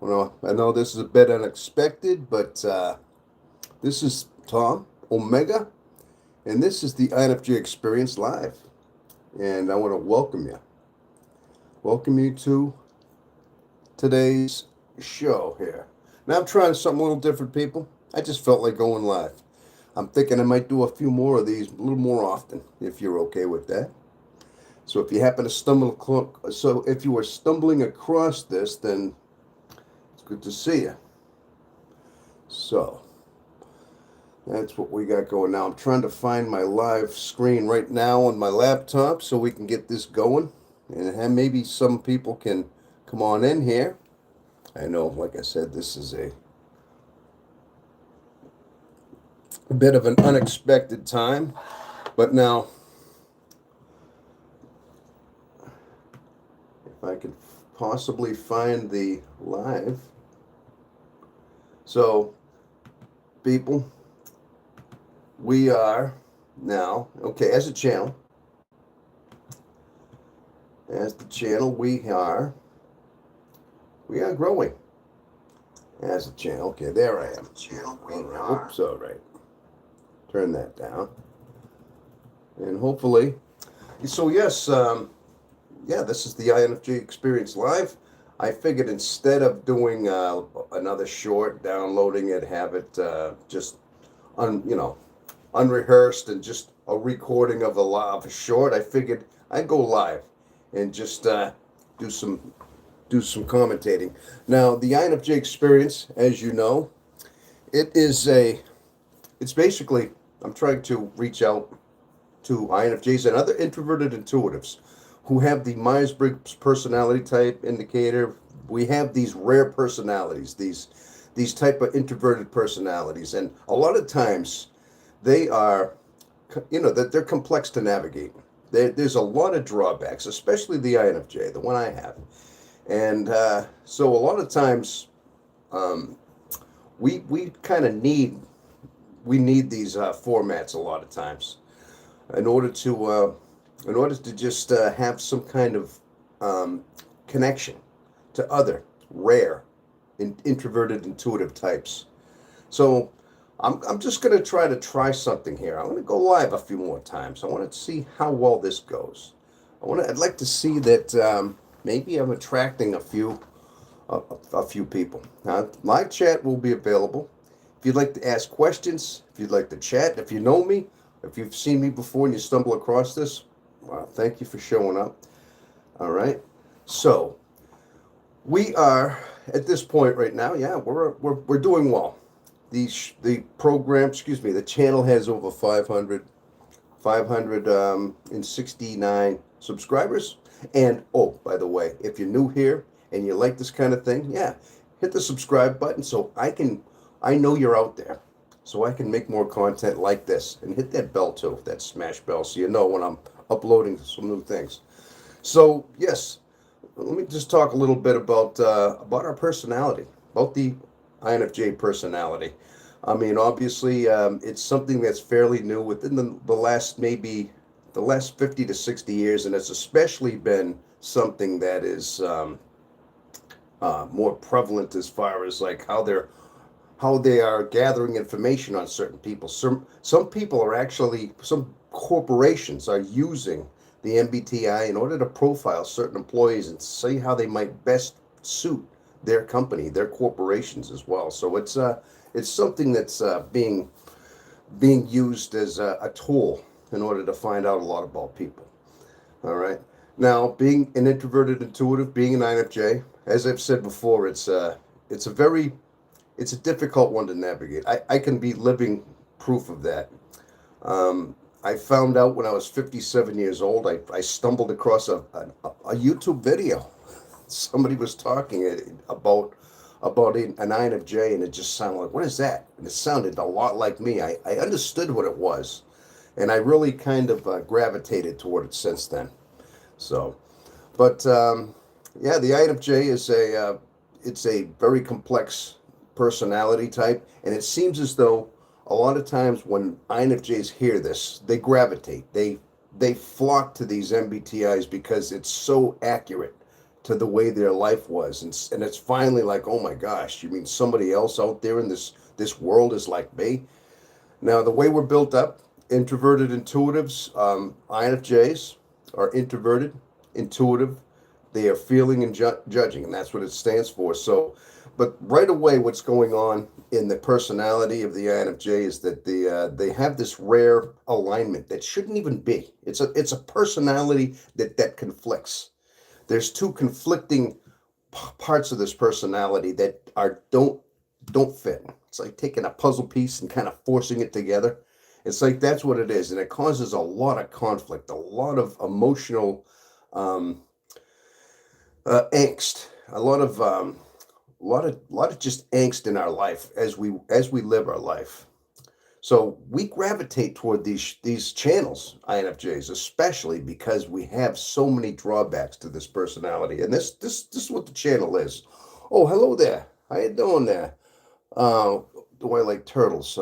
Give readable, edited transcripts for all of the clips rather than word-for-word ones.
Well, I know this is a bit unexpected, but this is Tom Omega, and this is the INFJ Experience Live. And I want to welcome you. Welcome you to today's show here. Now, I'm trying something a little different, people. I just felt like going live. I'm thinking I might do a few more of these a little more often, if you're okay with that. So if you happen to if you are stumbling across this, then it's good to see you. So, that's what we got going now. I'm trying to find my live screen right now on my laptop so we can get this going. And maybe some people can come on in here. I know, like I said, this is a bit of an unexpected time. But now, if I could possibly find the live. So, people, we are now, okay, as a channel, we are growing as a channel. Okay, there I am. Oops, all right. Turn that down. And hopefully, so yes, yeah, this is the INFJ Experience Live. I figured instead of doing another short, downloading it, have it just unrehearsed and just a recording of a short, I figured I'd go live and just do some commentating. Now, the INFJ Experience, as you know, it's basically, I'm trying to reach out to INFJs and other introverted intuitives who have the Myers-Briggs personality type indicator. We have these rare personalities, these type of introverted personalities, and a lot of times they are, that they're complex to navigate. There's a lot of drawbacks, especially the INFJ, the one I have, and so a lot of times we kind of need these formats a lot of times in order to just have some kind of connection to other rare introverted intuitive types. So I'm just going to try something here. I'm going to go live a few more times. I want to see how well this goes. I'd like to see that maybe I'm attracting a few people. Now, live chat will be available. If you'd like to ask questions, if you'd like to chat, if you know me, if you've seen me before and you stumble across this, well, thank you for showing up. All right. So we are at this point right now. Yeah, we're doing well. The program, the channel has over 569 subscribers. And oh, by the way, if you're new here and you like this kind of thing, yeah, hit the subscribe button so I know you're out there, so I can make more content like this. And hit that bell too, that smash bell, so you know when I'm uploading some new things. So yes, let me just talk a little bit about our personality, about the INFJ personality. I mean, obviously, it's something that's fairly new within the last 50 to 60 years, and it's especially been something that is more prevalent as far as like how they are gathering information on certain people. Some people are actually, some corporations are using the MBTI in order to profile certain employees and see how they might best suit their company, their corporations as well. So it's something that's being used as a tool in order to find out a lot about people. All right. Now, being an introverted intuitive, being an INFJ, as I've said before, it's a difficult one to navigate. I can be living proof of that. I found out when I was 57 years old, I stumbled across a YouTube video. Somebody was talking about an INFJ, and it just sounded like, what is that? And it sounded a lot like me. I understood what it was, and I really kind of gravitated toward it since then. So, but yeah, the INFJ is it's a very complex personality type, and it seems as though a lot of times when INFJs hear this, they gravitate. They flock to these MBTIs because it's so accurate to the way their life was, and it's finally like, oh my gosh, you mean somebody else out there in this world is like me? Now, the way we're built up, introverted intuitives, INFJs are introverted, intuitive. They are feeling and judging, and that's what it stands for. So, but right away, what's going on in the personality of the INFJ is that they have this rare alignment that shouldn't even be. It's a personality that conflicts. There's two conflicting parts of this personality that are don't fit. It's like taking a puzzle piece and kind of forcing it together. It's like that's what it is, and it causes a lot of conflict, a lot of emotional um, angst, a lot of just angst in our life as we live our life. So we gravitate toward these channels, INFJs, especially because we have so many drawbacks to this personality. And this is what the channel is. Oh, hello there. How you doing there? Uh, do I like turtles?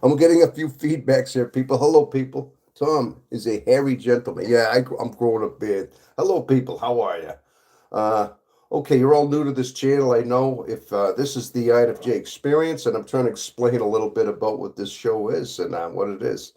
I'm getting a few feedbacks here, people. Hello, people. Tom is a hairy gentleman. Yeah, I'm growing a beard. Hello, people. How are you? Uh, okay, you're all new to this channel. I know if this is the INFJ Experience, and I'm trying to explain a little bit about what this show is and what it is.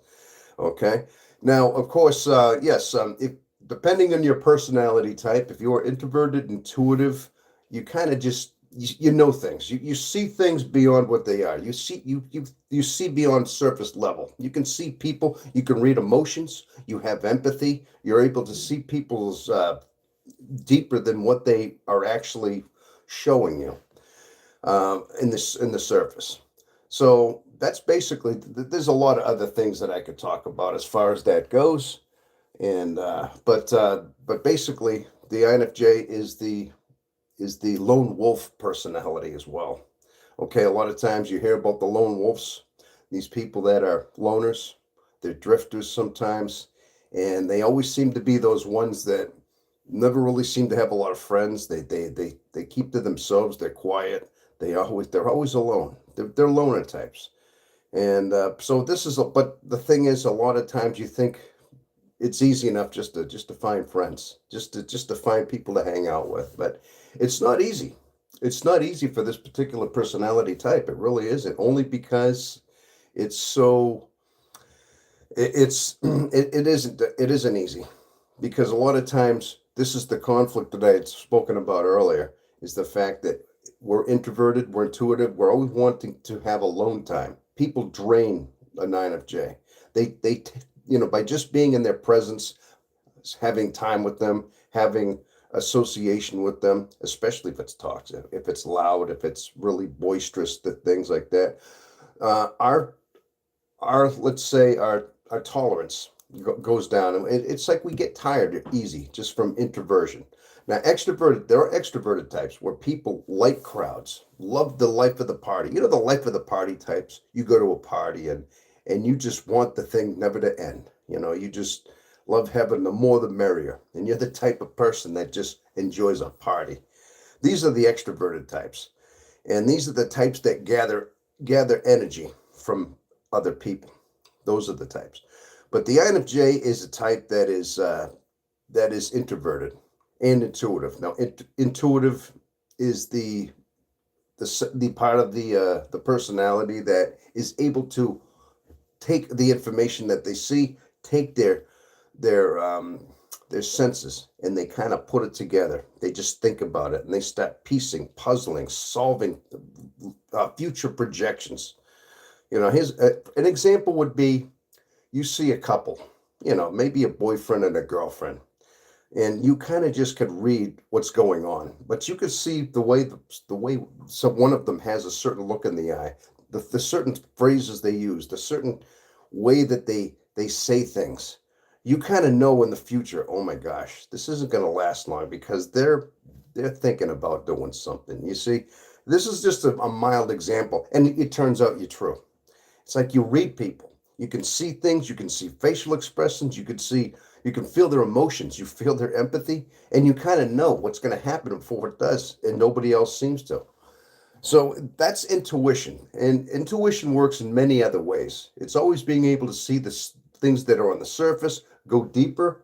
Okay. Now, of course, yes, if depending on your personality type, if you're introverted, intuitive, you kind of just you know things. You see things beyond what they are. You see beyond surface level. You can see people. You can read emotions. You have empathy. You're able to see people's deeper than what they are actually showing you in the surface. So that's basically. There's a lot of other things that I could talk about as far as that goes, and but basically, the INFJ is the lone wolf personality as well. Okay, a lot of times you hear about the lone wolves, these people that are loners, they're drifters sometimes, and they always seem to be those ones that never really seem to have a lot of friends. They keep to themselves. They're quiet. They're always alone. They're loner types. And so this is, but the thing is, a lot of times you think it's easy enough just to find friends, just to find people to hang out with, but it's not easy. It's not easy for this particular personality type. It really isn't. Only because it's so it isn't easy because a lot of times this is the conflict that I had spoken about earlier is the fact that we're introverted, we're intuitive, we're always wanting to have alone time. People drain a nine of J. They by just being in their presence, having time with them, having association with them, especially if it's toxic, if it's loud, if it's really boisterous, things like that. Our let's say our tolerance goes down. And it's like we get tired easy just from introversion. Now, there are extroverted types where people like crowds, love the life of the party. You know, the life of the party types. You go to a party and you just want the thing never to end. You just love having the more the merrier. And you're the type of person that just enjoys a party. These are the extroverted types. And these are the types that gather energy from other people. Those are the types. But the INFJ is a type that is introverted and intuitive. Now, intuitive is the part of the personality that is able to take the information that they see, take their senses, and they kind of put it together. They just think about it and they start piecing, puzzling, solving future projections. Here's an example would be you see a couple, maybe a boyfriend and a girlfriend, and you kind of just could read what's going on, but you could see the way one of them has a certain look in the eye, the certain phrases they use, the certain way that they say things. You kind of know in the future, oh my gosh, this isn't going to last long because they're thinking about doing something. You see, this is just a mild example, and it turns out you're true. It's like you read people. You can see things, you can see facial expressions, you can feel their emotions, you feel their empathy, and you kind of know what's going to happen before it does, and nobody else seems to. So that's intuition, and intuition works in many other ways. It's always being able to see the things that are on the surface, go deeper,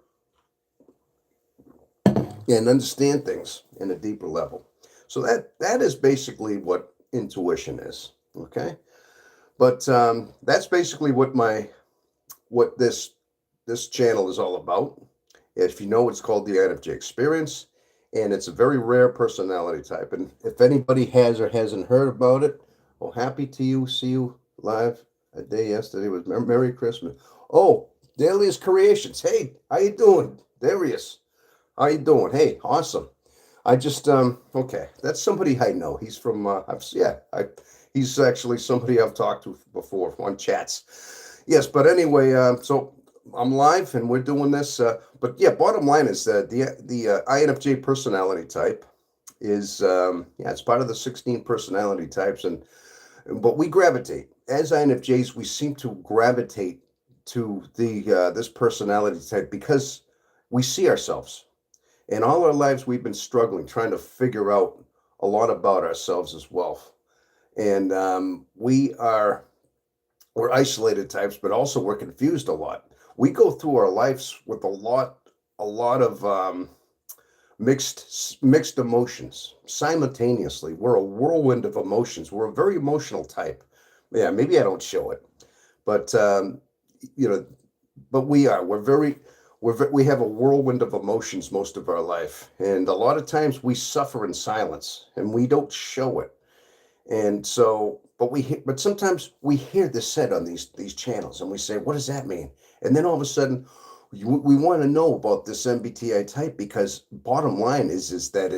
and understand things in a deeper level. So that is basically what intuition is. Okay, but that's basically what this channel is all about. If you know, it's called the INFJ Experience, and it's a very rare personality type. And if anybody has or hasn't heard about it, oh, happy to you, see you live a day yesterday was Merry Christmas. Oh, Dahlia's Creations. Hey, how you doing? Darius, how you doing? Hey, awesome. I just okay. That's somebody I know. He's from he's actually somebody I've talked to before on chats. Yes, but anyway, so I'm live and we're doing this. But yeah, bottom line is that the INFJ personality type is it's part of the 16 personality types, and but we gravitate as INFJs. We seem to gravitate to the this personality type because we see ourselves. In all our lives, we've been struggling, trying to figure out a lot about ourselves as well. And we're isolated types, but also we're confused a lot. We go through our lives with a lot of mixed emotions simultaneously. We're a whirlwind of emotions. We're a very emotional type. Yeah, maybe I don't show it, but you know, but we are. We have a whirlwind of emotions most of our life, and a lot of times we suffer in silence, and we don't show it. And so, but sometimes we hear this said on these channels, and we say, "What does that mean?" And then all of a sudden, we want to know about this MBTI type because bottom line is that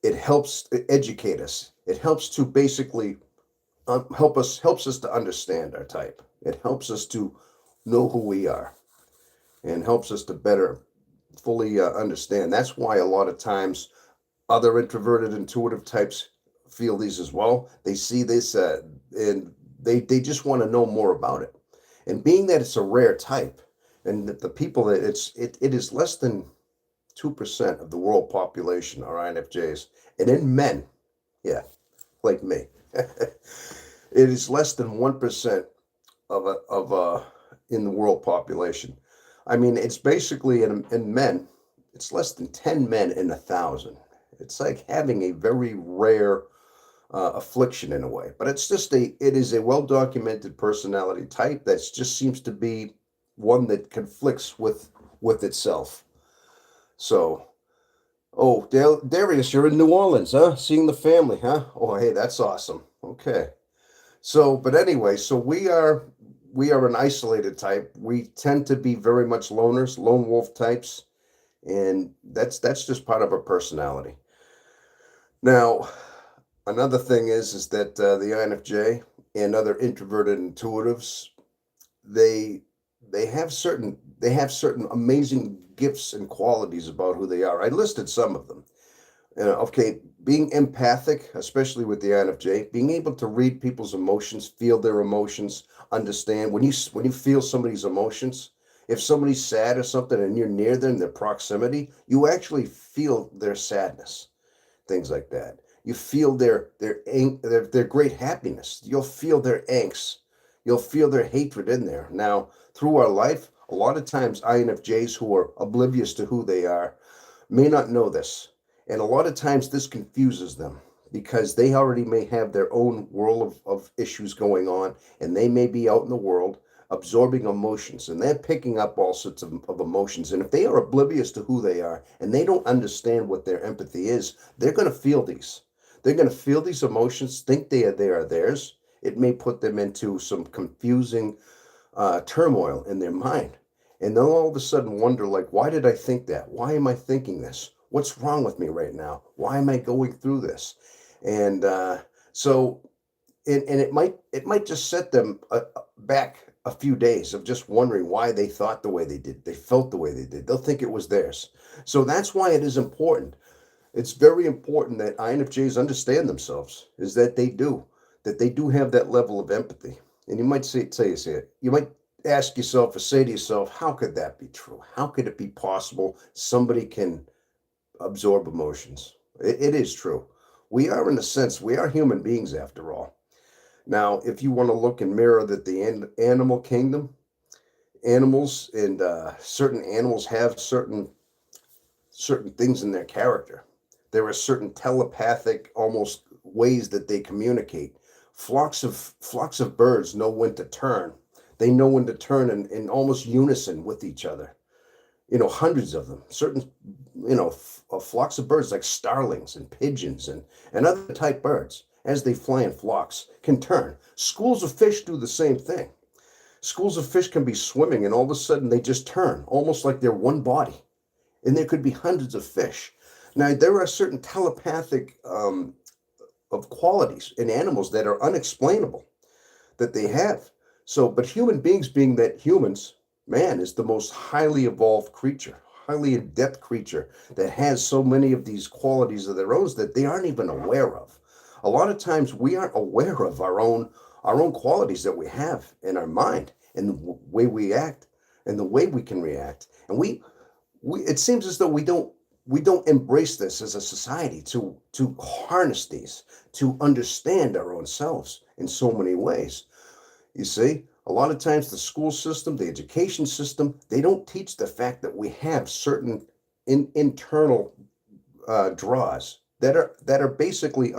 it helps educate us. It helps to basically helps us to understand our type. It helps us to know who we are and helps us to better fully understand. That's why a lot of times other introverted intuitive types feel these as well. They see this and they just want to know more about it. And being that it's a rare type, and that the people that it is less than 2% of the world population are INFJs, and in men, yeah, like me, it is less than 1% of in the world population. I mean, it's basically in men, it's less than 10 men in 1,000. It's like having a very rare affliction in a way, but it is a well documented personality type that just seems to be one that conflicts with itself. So, oh, Darius, you're in New Orleans, huh? Seeing the family, huh? Oh, hey, that's awesome. Okay. So, but anyway, so we are an isolated type. We tend to be very much loners, lone wolf types, and that's just part of our personality. Now, another thing is that the INFJ and other introverted intuitives, they they have certain amazing gifts and qualities about who they are. I listed some of them. Okay, being empathic, especially with the INFJ, being able to read people's emotions, feel their emotions, understand when you feel somebody's emotions. If somebody's sad or something and you're near them, their proximity, you actually feel their sadness, things like that. You feel their great happiness. You'll feel their angst. You'll feel their hatred in there. Now, through our life, a lot of times INFJs who are oblivious to who they are may not know this. And a lot of times this confuses them because they already may have their own world of issues going on, and they may be out in the world absorbing emotions, and they're picking up all sorts of emotions. And if they are oblivious to who they are and they don't understand what their empathy is, they're going to feel these. They're going to feel these emotions, think they are theirs. It may put them into some confusing turmoil in their mind. And they'll all of a sudden wonder, like, why did I think that? Why am I thinking this? What's wrong with me right now? Why am I going through this? And so, and it might just set them back a few days of just wondering why they thought the way they did, they felt the way they did. They'll think it was theirs. So that's why it is important. It's very important that INFJs understand themselves. Is that they do have that level of empathy. And you might say it. You might ask yourself or say to yourself, how could that be true? How could it be possible somebody can absorb emotions? It is true. We are, in a sense, we are human beings after all. Now, if you want to look and mirror that the animal kingdom, animals and certain animals have certain things in their character. There are certain telepathic almost ways that they communicate. Flocks of birds know when to turn. They know when to turn in almost unison with each other. Hundreds of them. Certain, flocks of birds like starlings and pigeons and other type birds, as they fly in flocks, can turn. Schools of fish do the same thing. Schools of fish can be swimming and all of a sudden they just turn, almost like they're one body. And there could be hundreds of fish. Now, there are certain telepathic of qualities in animals that are unexplainable that they have. So, but human beings, being that humans, man is the most highly evolved creature, highly in-depth creature that has so many of these qualities of their own that they aren't even aware of. A lot of times we aren't aware of our own qualities that we have in our mind and the way we act and the way we can react. And we it seems as though we don't embrace this as a society to harness these, to understand our own selves in so many ways. You see, a lot of times the school system, the education system, they don't teach the fact that we have certain internal draws that are basically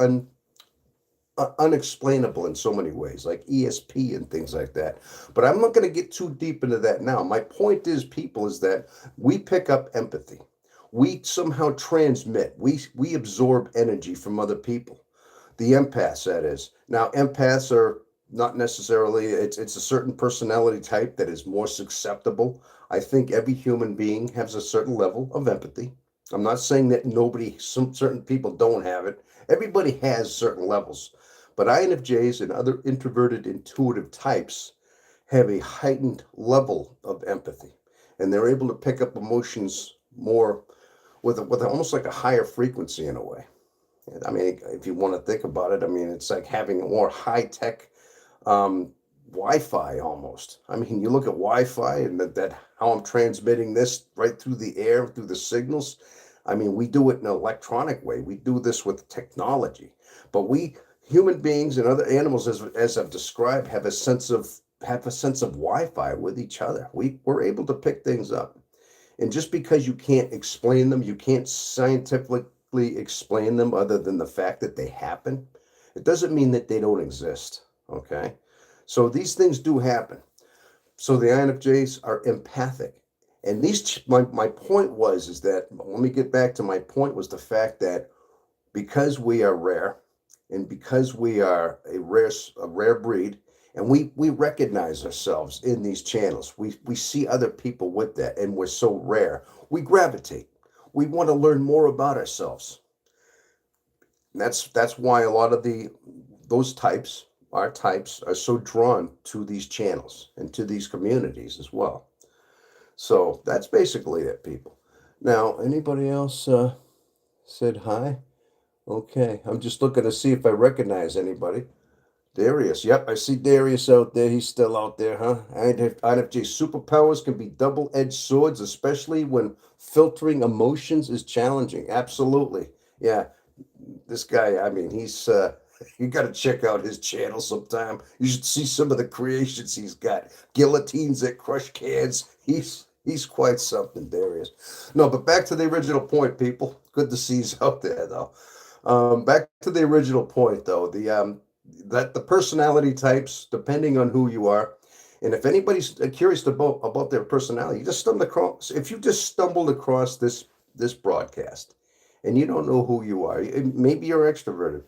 unexplainable in so many ways, like ESP and things like that. But I'm not going to get too deep into that now. My point is, people, is that we pick up empathy. We somehow transmit. We absorb energy from other people. The empaths, that is. Now, empaths are not necessarily, it's a certain personality type that is more susceptible. I think every human being has a certain level of empathy. I'm not saying that some certain people don't have it. Everybody has certain levels. But INFJs and other introverted intuitive types have a heightened level of empathy, and they're able to pick up emotions more with almost like a higher frequency in a way. I mean, if you want to think about it, I mean, it's like having a more high tech um, Wi-Fi almost. I mean, you look at Wi-Fi and that how I'm transmitting this right through the air, through the signals. I mean, we do it in an electronic way. We do this with technology, but we human beings and other animals, as I've described, have a sense of Wi-Fi with each other. We're able to pick things up, and just because you can't explain them, you can't scientifically explain them other than the fact that they happen, it doesn't mean that they don't exist. Okay. So these things do happen. So the INFJs are empathic. And my point is that, let me get back to my point, was the fact that because we are rare and because we are a rare breed, and we recognize ourselves in these channels, we see other people with that, and we're so rare, we gravitate. We want to learn more about ourselves. And that's why a lot of those types, our types, are so drawn to these channels and to these communities as well. So that's basically it, people. Now, anybody else said hi? Okay, I'm just looking to see if I recognize anybody. Darius, yep, I see Darius out there. He's still out there, huh? INFJ superpowers can be double-edged swords, especially when filtering emotions is challenging. Absolutely. Yeah, this guy, I mean, you got to check out his channel sometime. You should see some of the creations he's got. Guillotines that crush cans. He's quite something, Darius. No, but back to the original point, people. Good to see he's out there, though. Back to the original point, though. The personality types, depending on who you are, and if anybody's curious about their personality, if you just stumbled across this broadcast and you don't know who you are, maybe you're extroverted.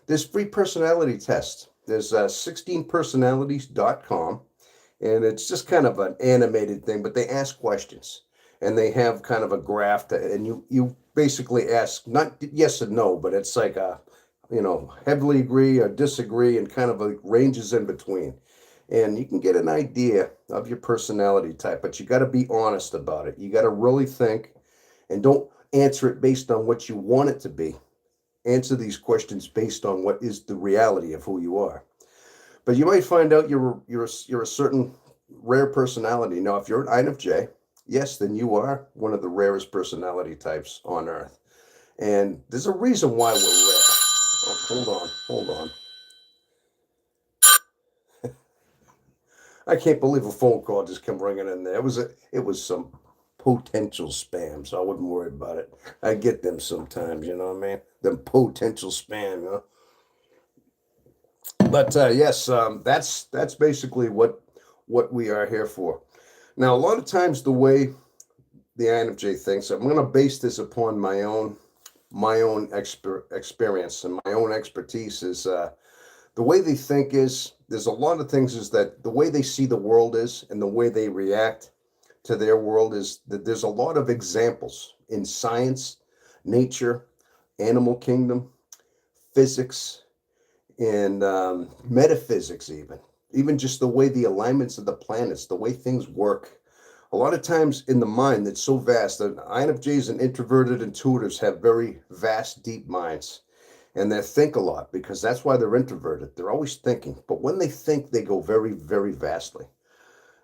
There's free personality tests. There's 16personalities.com, and it's just kind of an animated thing, but they ask questions and they have kind of a graph and you basically ask not yes and no, but it's like heavily agree or disagree, and kind of ranges in between. And you can get an idea of your personality type, but you got to be honest about it. You got to really think, and don't answer it based on what you want it to be. Answer these questions based on what is the reality of who you are. But you might find out you're a certain rare personality. Now, if you're an INFJ, yes, then you are one of the rarest personality types on Earth. And there's a reason why we're rare. Oh, hold on. I can't believe a phone call just came ringing in there. It was some potential spams. I wouldn't worry about it. I get them sometimes, you know what I mean? Them potential spam, you know? But yes, that's basically what we are here for. Now, a lot of times the way the INFJ thinks, I'm going to base this upon my own experience and my own expertise is the way they think is there's a lot of things is that the way they see the world is and the way they react to their world is that there's a lot of examples in science, nature, animal kingdom, physics, and metaphysics, even just the way the alignments of the planets, the way things work. A lot of times in the mind that's so vast that INFJs and introverted intuitives have very vast, deep minds. And they think a lot because that's why they're introverted. They're always thinking. But when they think, they go very, very vastly.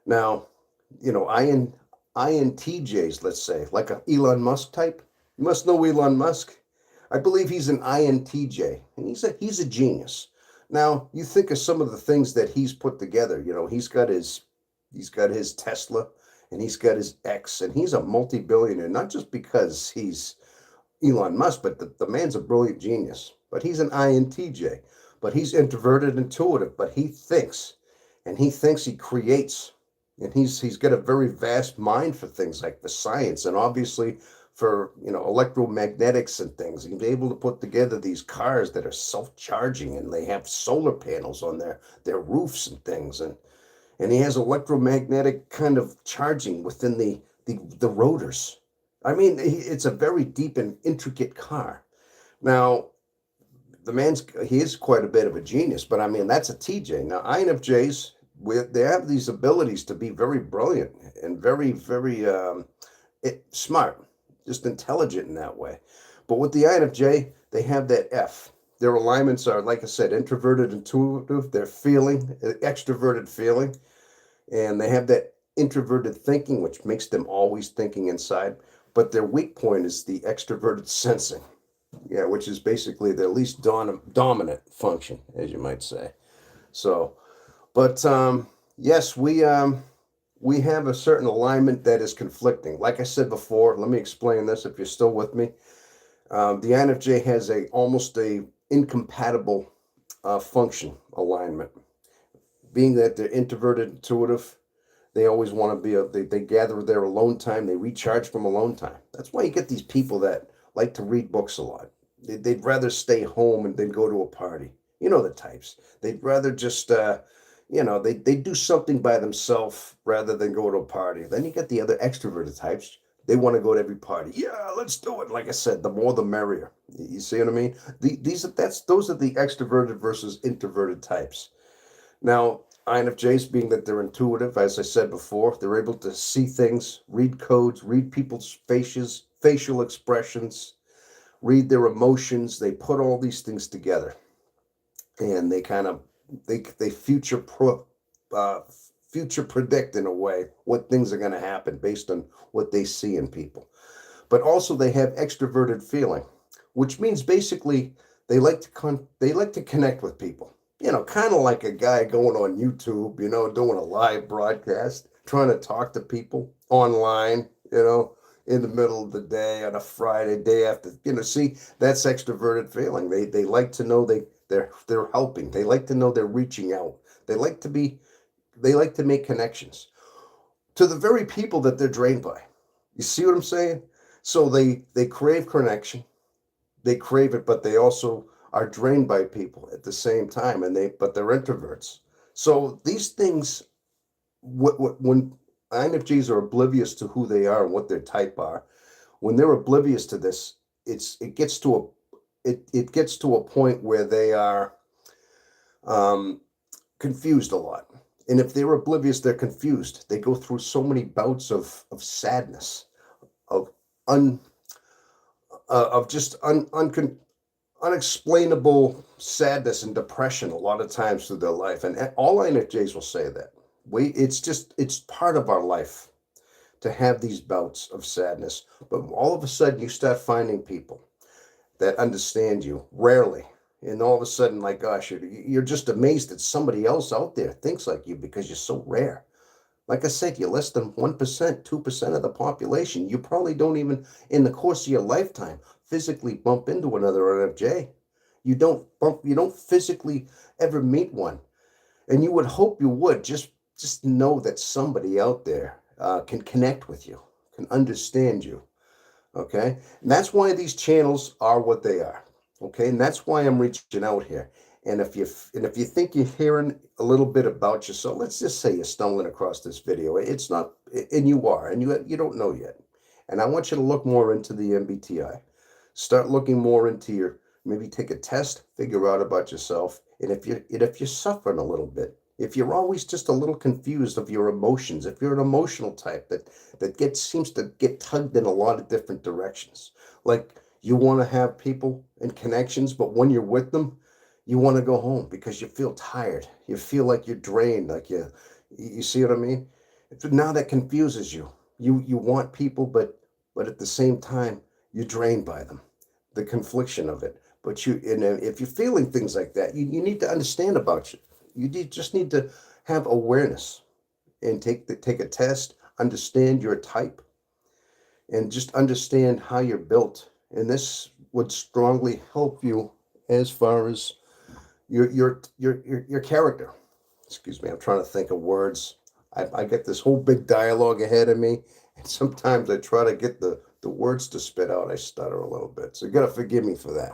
Now, INTJs, let's say, like a Elon Musk type. You must know Elon Musk. I believe he's an INTJ, and he's a genius. Now, you think of some of the things that he's put together. He's got his Tesla, and he's got his X, and he's a multi-billionaire, not just because he's Elon Musk, but the man's a brilliant genius. But he's an INTJ, but he's introverted, intuitive, but he thinks, and he creates, and he's got a very vast mind for things like the science, and obviously for electromagnetics and things. He's able to put together these cars that are self-charging, and they have solar panels on their roofs and things, and he has electromagnetic kind of charging within the rotors. I mean, it's a very deep and intricate car. Now, he is quite a bit of a genius, but I mean, that's a TJ. Now, INFJs, they have these abilities to be very brilliant and very, very smart, just intelligent in that way. But with the INFJ, they have that F. Their alignments are, like I said, introverted, intuitive, they're feeling, extroverted feeling, and they have that introverted thinking, which makes them always thinking inside. But their weak point is the extroverted sensing, yeah, which is basically their least dominant function, as you might say. So, but yes, we have a certain alignment that is conflicting. Like I said before, let me explain this if you're still with me. The INFJ has almost a incompatible function alignment, being that they're introverted, intuitive. They always want to they gather their alone time. They recharge from alone time. That's why you get these people that like to read books a lot. They'd rather stay home and then go to a party. You know the types. They'd rather just, they do something by themselves rather than go to a party. Then you get the other extroverted types. They want to go to every party. Yeah, let's do it. Like I said, the more the merrier. You see what I mean? Those are the extroverted versus introverted types. Now, INFJs, being that they're intuitive, as I said before, they're able to see things, read codes, read people's facial expressions, read their emotions. They put all these things together, and they kind of they future predict in a way what things are going to happen based on what they see in people. But also they have extroverted feeling, which means basically they like to connect with people. Kind of like a guy going on YouTube, doing a live broadcast, trying to talk to people online, in the middle of the day on a Friday, day after, see, that's extroverted feeling. They like to know they're helping. They like to know they're reaching out. They like to make connections to the very people that they're drained by. You see what I'm saying? So they crave connection. They crave it, but they also are drained by people at the same time, but they're introverts. So these things, when INFJs are oblivious to who they are and what their type are, when they're oblivious to this, it gets to a point where they are confused a lot. And if they're oblivious, they're confused. They go through so many bouts of sadness, of just unexplainable sadness and depression a lot of times through their life. And all INFJs will say that. It's part of our life to have these bouts of sadness. But all of a sudden you start finding people that understand you, rarely. And all of a sudden, like, gosh, you're just amazed that somebody else out there thinks like you because you're so rare. Like I said, you're less than 1%, 2% of the population. You probably don't even, in the course of your lifetime, physically bump into another NFJ. You don't physically ever meet one. And you would hope you would. Just know that somebody out there can connect with you, can understand you. Okay, and that's why these channels are what they are. Okay, and that's why I'm reaching out here. And if you think you're hearing a little bit about yourself, let's just say you're stumbling across this video. It's not, and you are, and you don't know yet. And I want you to look more into the MBTI. Start looking more into your, maybe take a test, figure out about yourself. And if you're suffering a little bit, if you're always just a little confused of your emotions, if you're an emotional type that seems to get tugged in a lot of different directions, like you want to have people and connections, but when you're with them, you want to go home because you feel tired. You feel like you're drained, like you see what I mean? Now that confuses you. You want people, but at the same time, you're drained by them. The confliction of it. But if you're feeling things like that, you need to understand about you. Just need to have awareness and take a test, understand your type, and just understand how you're built. And this would strongly help you as far as your character. Excuse me, I'm trying to think of words. I get this whole big dialogue ahead of me, and sometimes I try to get the words to spit out. I stutter a little bit, so you got to forgive me for that.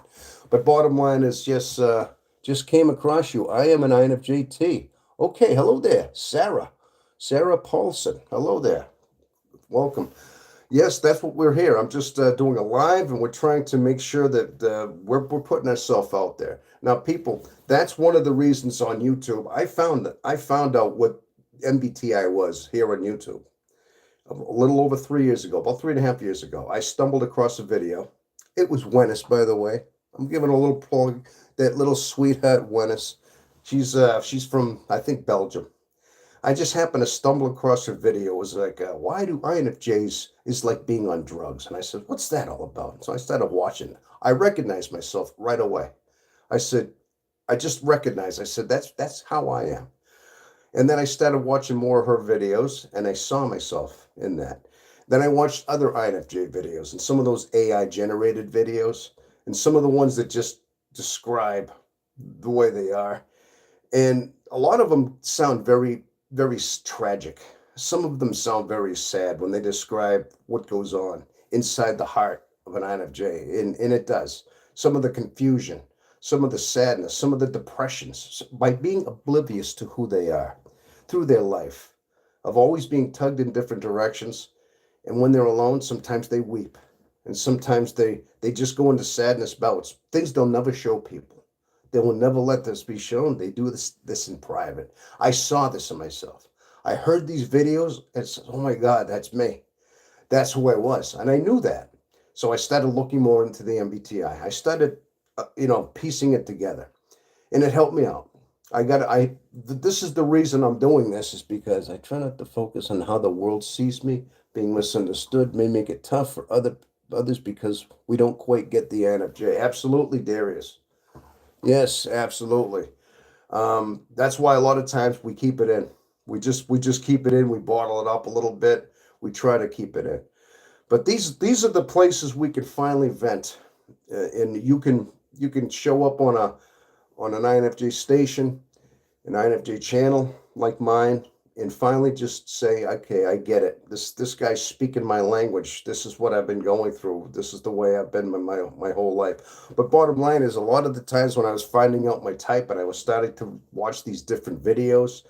But bottom line is just came across you. I am an INFJT. Okay, hello there, Sarah. Sarah Paulson. Hello there. Welcome. Yes, that's what we're here. I'm just doing a live, and we're trying to make sure that we're putting ourselves out there. Now, people, that's one of the reasons on YouTube. I found out what MBTI was here on YouTube a little over 3 years ago, about 3.5 years ago. I stumbled across a video. It was Wennis, by the way. I'm giving a little plug. That little sweetheart Wennis. She's from, I think, Belgium. I just happened to stumble across her video. It was like, why do INFJs is like being on drugs? And I said, what's that all about? So I started watching. I recognized myself right away. I said, I just recognized. I said, that's how I am. And then I started watching more of her videos, and I saw myself in that. Then I watched other INFJ videos, and some of those AI generated videos, and some of the ones that just describe the way they are. And a lot of them sound very, very tragic. Some of them sound very sad when they describe what goes on inside the heart of an INFJ, and it does. Some of the confusion, some of the sadness, some of the depressions, by being oblivious to who they are through their life, of always being tugged in different directions. And when they're alone, sometimes they weep, and sometimes they just go into sadness bouts. Things they'll never show people. They will never let this be shown. They do this in private. I saw this in myself. I heard these videos and said, oh my God, that's me. That's who I was. And I knew that. So I started looking more into the MBTI. I started, piecing it together, and it helped me out. This is the reason I'm doing this, is because I try not to focus on how the world sees me. Being misunderstood may make it tough for others because we don't quite get the INFJ. Absolutely, Darius. Yes, absolutely. That's why a lot of times we keep it in. We just keep it in. We bottle it up a little bit. We try to keep it in. But these are the places we can finally vent, and you can show up on an INFJ station, an INFJ channel like mine, and finally just say, okay, I get it. This guy's speaking my language. This is what I've been going through. This is the way I've been my whole life. But bottom line is, a lot of the times when I was finding out my type and I was starting to watch these different videos,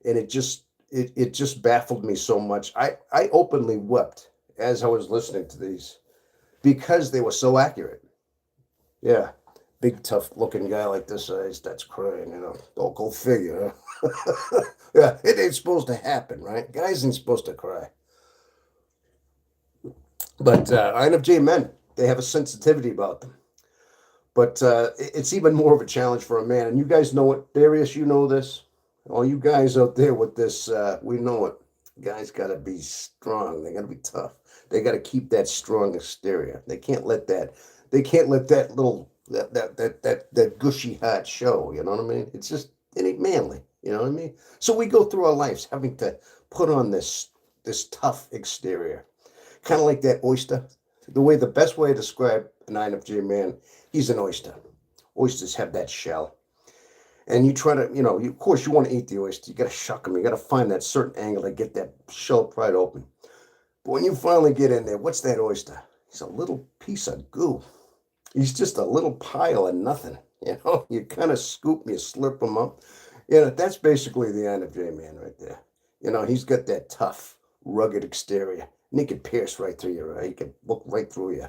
and it just baffled me so much. I openly wept as I was listening to these because they were so accurate. Yeah. Big tough looking guy like this that's crying, Don't go figure. Huh? Yeah, it ain't supposed to happen, right? Guys ain't supposed to cry. But INFJ men, they have a sensitivity about them. But it's even more of a challenge for a man. And you guys know it. Darius, you know this. All you guys out there with this, we know it. Guys got to be strong. They got to be tough. They got to keep that strong exterior. They can't let that little that gushy heart show. You know what I mean? It ain't manly. You know what I mean? So we go through our lives having to put on this tough exterior, kind of like that oyster. The best way to describe an INFJ man, he's an oyster. Oysters have that shell, and you try to, of course, you want to eat the oyster. You got to shuck them. You got to find that certain angle to get that shell pried open. But when you finally get in there, what's that oyster? He's a little piece of goo. He's just a little pile of nothing. You kind of scoop him, you slurp him up. That's basically the INFJ man right there. He's got that tough, rugged exterior, and he can pierce right through your eye. He can look right through you.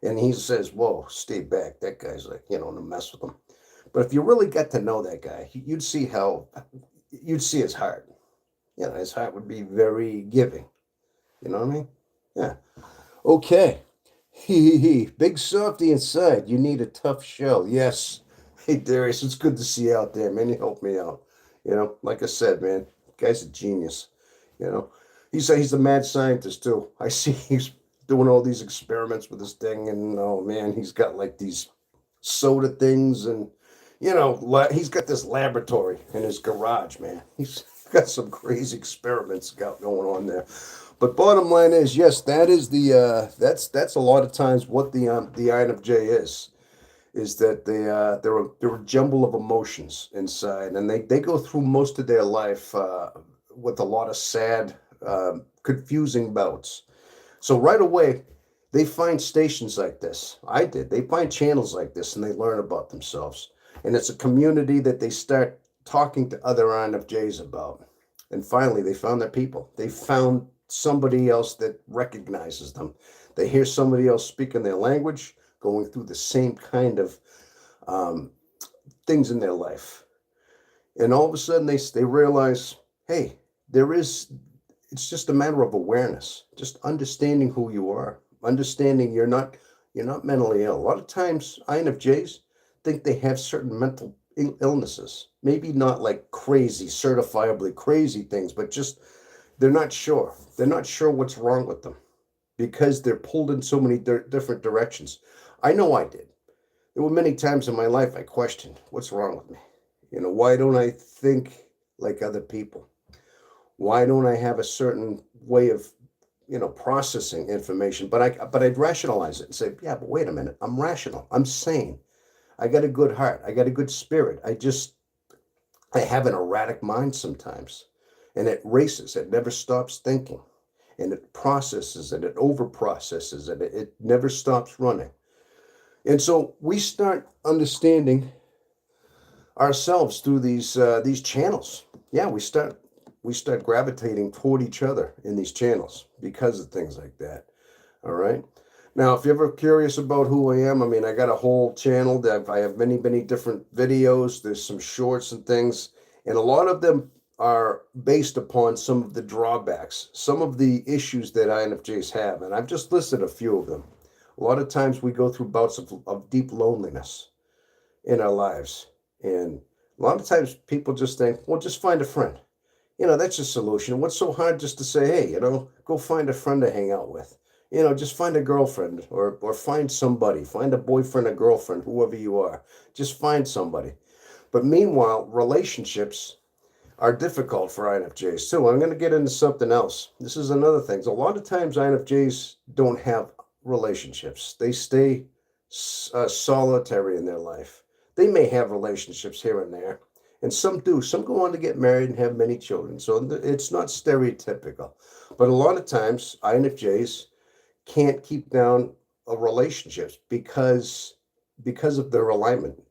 And he says, whoa, stay back. That guy's like, to mess with him. But if you really got to know that guy, you'd see his heart. His heart would be very giving. You know what I mean? Yeah. Okay. Big softy inside. You need a tough shell. Yes. Hey, Darius, it's good to see you out there, man. You helped me out. Like I said, man, guy's a genius. You know, he's a mad scientist too. I see he's doing all these experiments with this thing, and oh man, he's got like these soda things, and he's got this laboratory in his garage, man. He's got some crazy experiments going on there. But bottom line is, yes, that is that's a lot of times what the INFJ is that they're a jumble of emotions inside, and they go through most of their life with a lot of sad, confusing bouts. So right away, they find stations like this. I did. They find channels like this, and they learn about themselves. And it's a community that they start talking to other INFJs about. And finally, they found their people. They found somebody else that recognizes them. They hear somebody else speaking their language, going through the same kind of things in their life. And all of a sudden, they realize, hey, it's just a matter of awareness, just understanding who you are, understanding you're not mentally ill. A lot of times, INFJs think they have certain mental illnesses, maybe not like crazy, certifiably crazy things, but just they're not sure. They're not sure what's wrong with them because they're pulled in so many different directions. I know I did. There were many times in my life I questioned, what's wrong with me? Why don't I think like other people? Why don't I have a certain way of, processing information? But I'd rationalize it and say, yeah, but wait a minute. I'm rational. I'm sane. I got a good heart. I got a good spirit. I have an erratic mind sometimes, and it races. It never stops thinking, and it processes and it over processes, and it never stops running. And so we start understanding ourselves through these channels. Yeah, we start gravitating toward each other in these channels because of things like that. All right. Now, if you're ever curious about who I am, I mean, I got a whole channel that I have many, many different videos. There's some shorts and things, and a lot of them are based upon some of the drawbacks, some of the issues that INFJs have, and I've just listed a few of them. A lot of times we go through bouts of deep loneliness in our lives, and a lot of times people just think, well, just find a friend. That's a solution. What's so hard just to say, hey, go find a friend to hang out with. Just find a girlfriend or find somebody, find a boyfriend, a girlfriend, whoever you are. Just find somebody. But meanwhile, relationships are difficult for INFJs too. I'm going to get into something else. This is another thing. A lot of times INFJs don't have relationships. They stay solitary in their life. They may have relationships here and there, and some do. Some go on to get married and have many children. So it's not stereotypical. But a lot of times INFJs can't keep down relationships because of their alignment,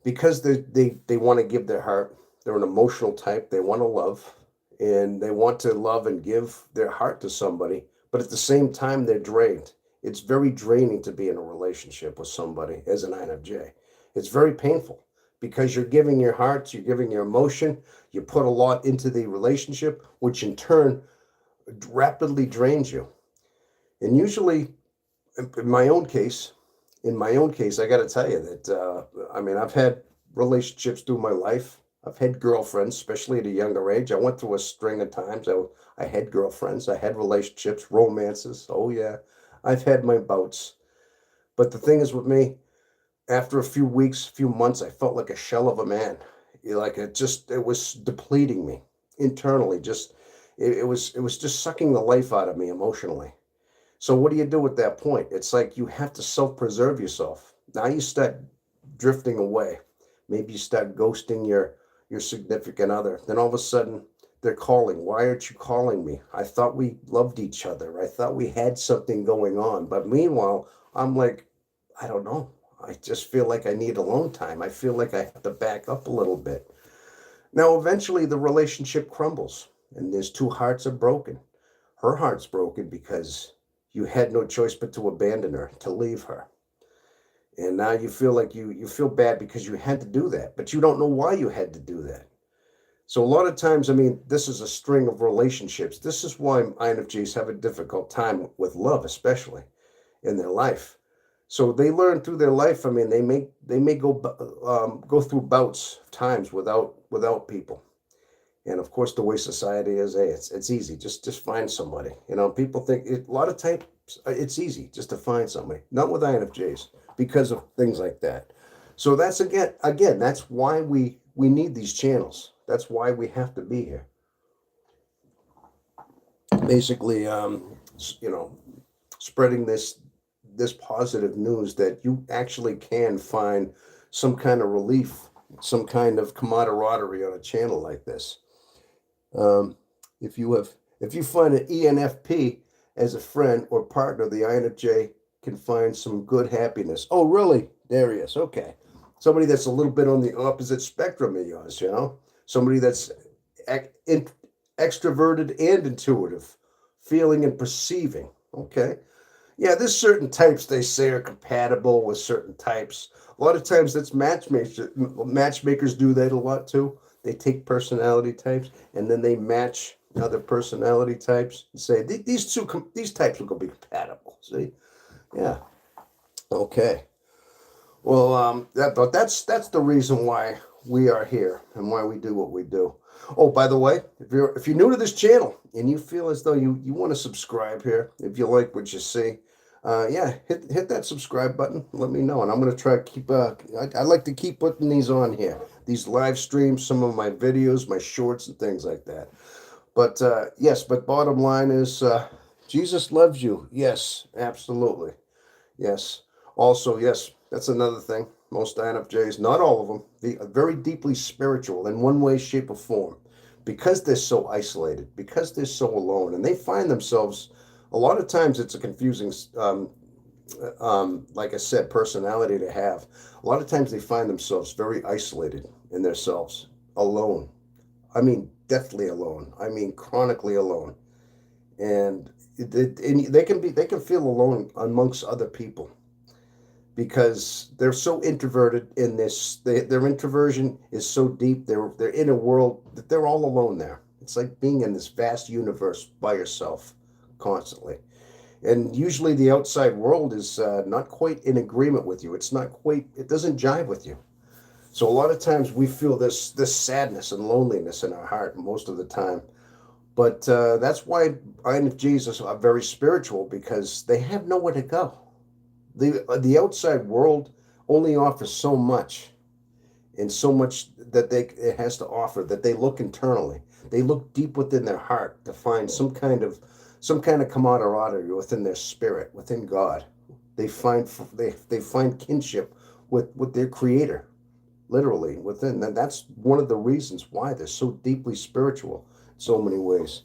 because they want to give their heart. They're an emotional type. They want to love, and they want to love and give their heart to somebody, but at the same time they're drained. It's very draining to be in a relationship with somebody as an INFJ. It's very painful because you're giving your heart, you're giving your emotion, you put a lot into the relationship, which in turn rapidly drains you. And usually, in my own case, I got to tell you that, I've had relationships through my life. I've had girlfriends, especially at a younger age. I went through a string of times. I had girlfriends. I had relationships, romances. Oh, yeah. I've had my bouts. But the thing is with me, after a few weeks, few months, I felt like a shell of a man. Like it was depleting me internally. It was just sucking the life out of me emotionally. So what do you do at that point? It's like you have to self-preserve yourself. Now you start drifting away. Maybe you start ghosting your significant other. Then all of a sudden they're calling. Why aren't you calling me? I thought we loved each other. I thought we had something going on. But meanwhile, I'm like, I don't know. I just feel like I need alone time. I feel like I have to back up a little bit. Now, eventually, the relationship crumbles, and there's two hearts are broken. Her heart's broken because you had no choice but to abandon her, to leave her. And now you feel like you feel bad because you had to do that, but you don't know why you had to do that. So a lot of times, I mean, this is a string of relationships. This is why INFJs have a difficult time with love, especially in their life. So they learn through their life. I mean, they may go through bouts times without people. And of course, the way society is, hey, it's easy. Just find somebody. People think a lot of times it's easy just to find somebody. Not with INFJs because of things like that. So that's again that's why we need these channels. That's why we have to be here. Basically, spreading this positive news that you actually can find some kind of relief, some kind of camaraderie on a channel like this. Um, if you find an ENFP as a friend or partner, the INFJ can find some good happiness. Oh, really, Darius? Okay, somebody that's a little bit on the opposite spectrum of yours. Somebody that's in, extroverted and intuitive, feeling and perceiving. Okay, yeah, there's certain types they say are compatible with certain types. A lot of times that's matchmakers. Matchmakers do that a lot too. They take personality types and then they match other personality types and say these types will be compatible. See, yeah, okay. Well, but that's the reason why we are here and why we do what we do. Oh, by the way, if you're new to this channel and you feel as though you want to subscribe here, if you like what you see, yeah, hit that subscribe button. Let me know, and I'm gonna try to keep. I like to keep putting these on here, these live streams, some of my videos, my shorts, and things like that. But yes, but bottom line is, Jesus loves you. Yes, absolutely. Yes. Also, yes, that's another thing. Most INFJs, not all of them, they are very deeply spiritual in one way, shape, or form because they're so isolated, because they're so alone, and they find themselves. A lot of times, it's a confusing, like I said, personality to have. A lot of times, they find themselves very isolated in themselves, alone. I mean, deathly alone. I mean, chronically alone, and they can feel alone amongst other people because they're so introverted in this. Their introversion is so deep. They're in a world that they're all alone there. It's like being in this vast universe by yourself constantly. And usually the outside world is not quite in agreement with you. It doesn't jive with you. So a lot of times we feel this sadness and loneliness in our heart most of the time. But that's why INFJs are very spiritual because they have nowhere to go. The outside world only offers so much and so much that it has to offer that they look internally. They look deep within their heart to find some kind of camaraderie within their spirit, within God. They find kinship with their creator, literally within. And that's one of the reasons why they're so deeply spiritual in so many ways.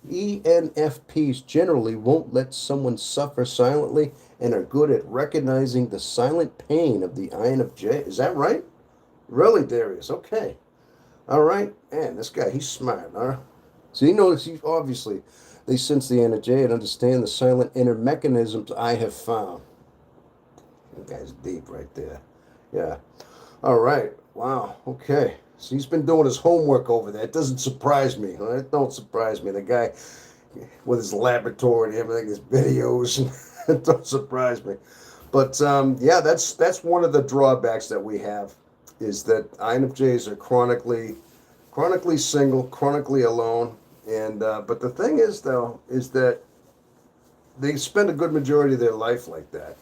ENFPs generally won't let someone suffer silently and are good at recognizing the silent pain of the INFJ. Is that right? Really, Darius? Okay. All right. Man, this guy, he's smart, huh? So he knows, obviously, they sense the INFJ and understand the silent inner mechanisms I have found. That guy's deep right there. Yeah. All right. Wow. Okay. So he's been doing his homework over there. It doesn't surprise me. It don't surprise me. The guy with his laboratory and everything, his videos, it don't surprise me. But yeah, that's one of the drawbacks that we have is that INFJs are chronically single, chronically alone. And but the thing is, though, is that they spend a good majority of their life like that.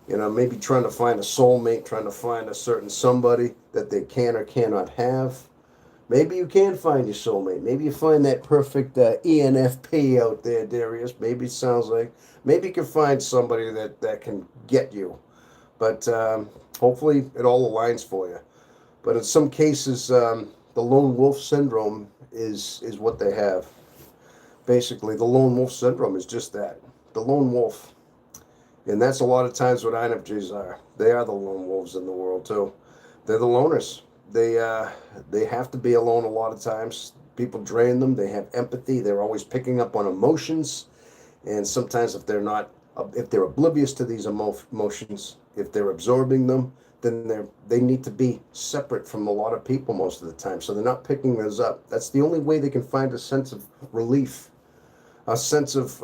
Maybe trying to find a soulmate, trying to find a certain somebody that they can or cannot have. Maybe you can find your soulmate. Maybe you find that perfect ENFP out there, Darius. Maybe it sounds like. Maybe you can find somebody that can get you. But hopefully it all aligns for you. But in some cases, the lone wolf syndrome is what they have. Basically, the lone wolf syndrome is just that. The lone wolf. And that's a lot of times what INFJs are. They are the lone wolves in the world too. They're the loners. They have to be alone a lot of times. People drain them. They have empathy. They're always picking up on emotions, and sometimes if they're oblivious to these emotions, if they're absorbing them, then they need to be separate from a lot of people most of the time. So they're not picking those up. That's the only way they can find a sense of relief, a sense of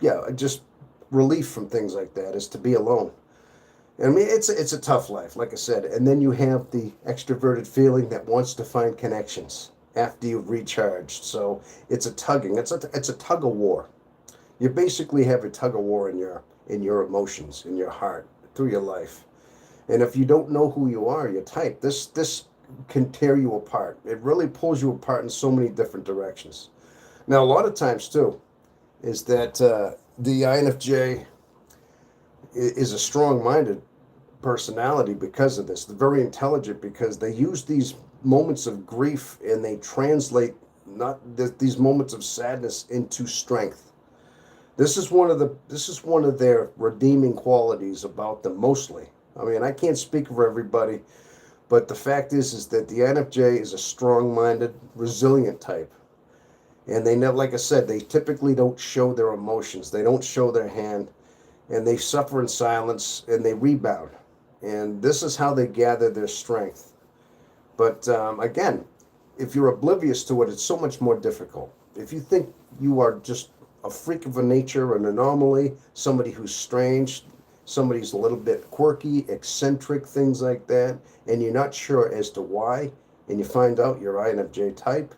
yeah, just relief from things like that is to be alone. I mean, it's a tough life, like I said. And then you have the extroverted feeling that wants to find connections after you've recharged. So it's a tugging. It's a tug of war. You basically have a tug of war in your emotions, in your heart, through your life. And if you don't know who you are, your type, this can tear you apart. It really pulls you apart in so many different directions. Now, a lot of times too, is that the INFJ is a strong-minded personality because of this. They're very intelligent because they use these moments of grief and they translate not these moments of sadness into strength. This is one of their redeeming qualities about them mostly. I mean, I can't speak for everybody, but the fact is that the INFJ is a strong-minded, resilient type. And they never, like I said, they typically don't show their emotions. They don't show their hand, and they suffer in silence and they rebound. And this is how they gather their strength. But again, if you're oblivious to it, it's so much more difficult. If you think you are just a freak of a nature, an anomaly, somebody who's strange, somebody who's a little bit quirky, eccentric, things like that, and you're not sure as to why, and you find out you're INFJ type,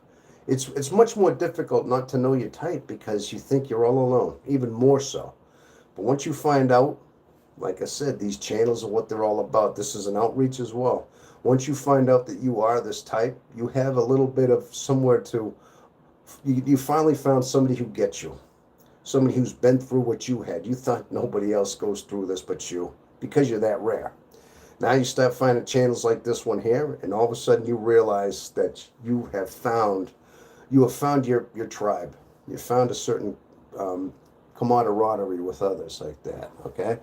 it's much more difficult not to know your type because you think you're all alone, even more so. But once you find out, like I said, these channels are what they're all about. This is an outreach as well. Once you find out that you are this type, you have a little bit of somewhere to, you finally found somebody who gets you. Somebody who's been through what you had. You thought nobody else goes through this but you because you're that rare. Now you start finding channels like this one here, and all of a sudden you realize that you have found your tribe. You found a certain camaraderie with others like that. Okay,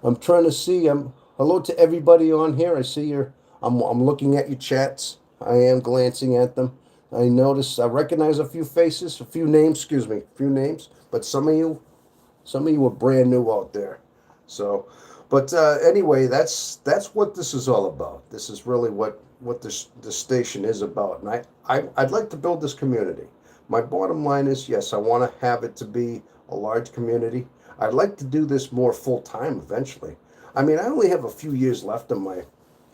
I'm trying to see. Hello to everybody on here. I see your. I'm looking at your chats. I am glancing at them. I recognize a few faces, a few names. Excuse me, a few names. But some of you are brand new out there. So, but anyway, that's what this is all about. This is really what this station is about. And I'd like to build this community. My bottom line is, yes, I want to have it to be a large community. I'd like to do this more full time eventually. I mean, I only have a few years left in my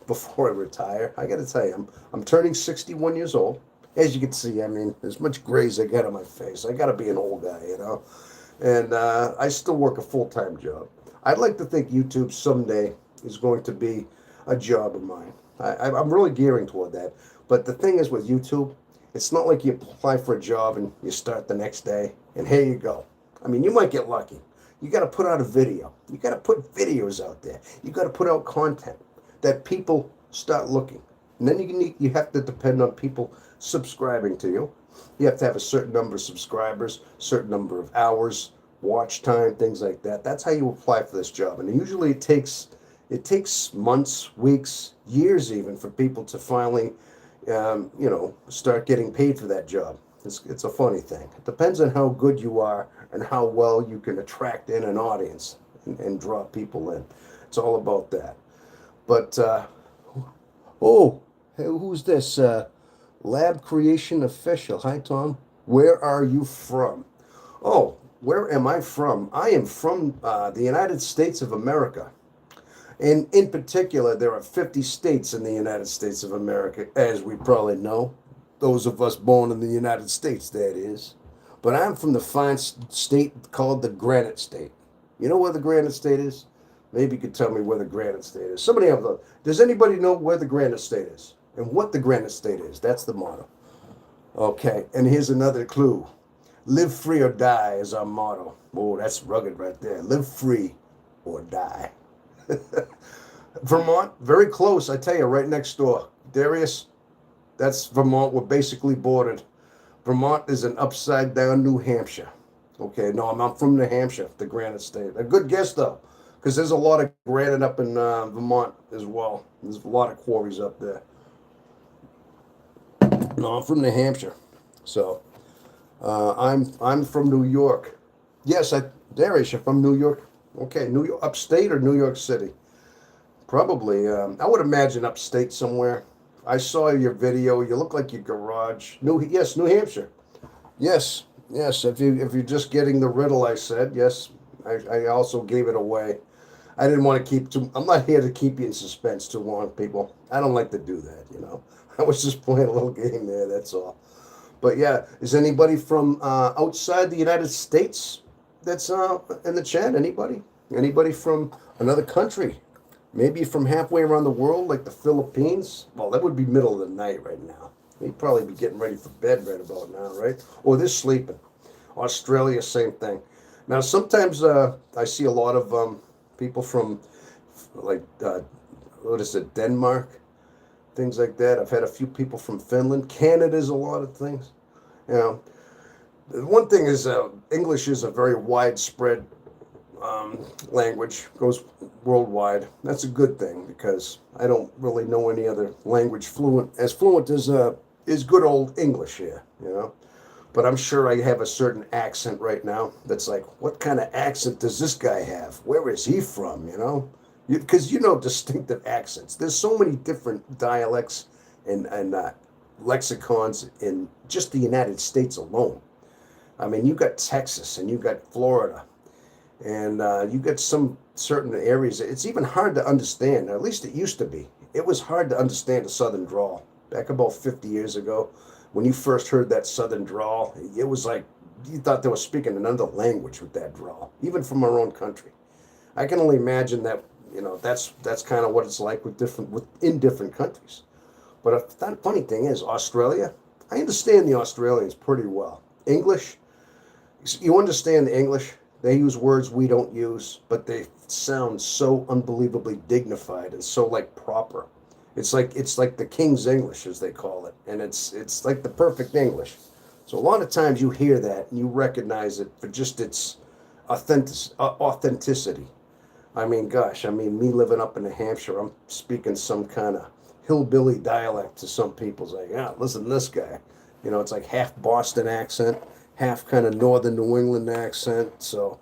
before I retire. I got to tell you, I'm turning 61 years old. As you can see, I mean, as much gray as I got on my face, I got to be an old guy, you know. And I still work a full-time job. I'd like to think YouTube someday is going to be a job of mine. I'm really gearing toward that. But the thing is with YouTube, it's not like you apply for a job and you start the next day and here you go. I mean, you might get lucky. You got to put out a video. You got to put videos out there. You got to put out content that people start looking. And then you have to depend on people subscribing to you. You have to have a certain number of subscribers, certain number of hours, watch time, things like that. That's how you apply for this job. And usually it takes months, weeks, years even for people to finally, start getting paid for that job. It's a funny thing. It depends on how good you are and how well you can attract in an audience and draw people in. It's all about that. But oh, hey, who's this? Lab Creation Official. Hi, Tom. Where are you from? Oh, where am I from? I am from the United States of America. And in particular, there are 50 states in the United States of America, as we probably know. Those of us born in the United States, that is. But I'm from the fine state called the Granite State. You know where the Granite State is? Maybe you could tell me where the Granite State is. Somebody have a. Does anybody know where the Granite State is? and what the granite state is. That's the motto. Okay, and here's another clue. Live free or die is our motto. Oh, that's rugged right there. Live free or die. Vermont, very close, I tell you, right next door. Darius, that's Vermont. We're basically bordered. Vermont is an upside down New Hampshire. Okay, no, I'm from New Hampshire, the granite state. A good guess, though, because there's a lot of granite up in Vermont as well. There's a lot of quarries up there. No, I'm from New Hampshire. So I'm from New York. Yes, Darius, you're from New York. Okay, New York, upstate or New York City? Probably. I would imagine upstate somewhere. I saw your video. You look like your garage. Yes, New Hampshire. Yes, yes. If you're just getting the riddle, I said yes. I also gave it away. I didn't want to keep too. I'm not here to keep you in suspense too long, people. I don't like to do that. I was just playing a little game there. That's all. But yeah, is anybody from outside the United States that's in the chat? Anybody? Anybody from another country? Maybe from halfway around the world, like the Philippines? Well, that would be middle of the night right now. They'd probably be getting ready for bed right about now, right? Or they're sleeping. Australia, same thing. Now, sometimes I see a lot of people from, like, what is it, Denmark? Things like that. I've had a few people from Finland. Canada's a lot of things. You know, one thing is English is a very widespread language, goes worldwide. That's a good thing because I don't really know any other language fluent as good old English here. But I'm sure I have a certain accent right now that's like, what kind of accent does this guy have? Where is he from? Because distinctive accents. There's so many different dialects and lexicons in just the United States alone. I mean, you got Texas and you got Florida, and you get some certain areas. It's even hard to understand. At least it used to be. It was hard to understand a Southern drawl back about 50 years ago. When you first heard that Southern drawl, it was like you thought they were speaking another language with that drawl, even from our own country. I can only imagine that. That's kind of what it's like in different countries. But the funny thing is, Australia, I understand the Australians pretty well. English, you understand the English. They use words we don't use, but they sound so unbelievably dignified and so like proper. It's like the King's English, as they call it, and it's like the perfect English. So a lot of times you hear that and you recognize it for just its authenticity. I mean, gosh, me living up in New Hampshire, I'm speaking some kind of hillbilly dialect to some people. It's like, listen to this guy. It's like half Boston accent, half kind of northern New England accent. So,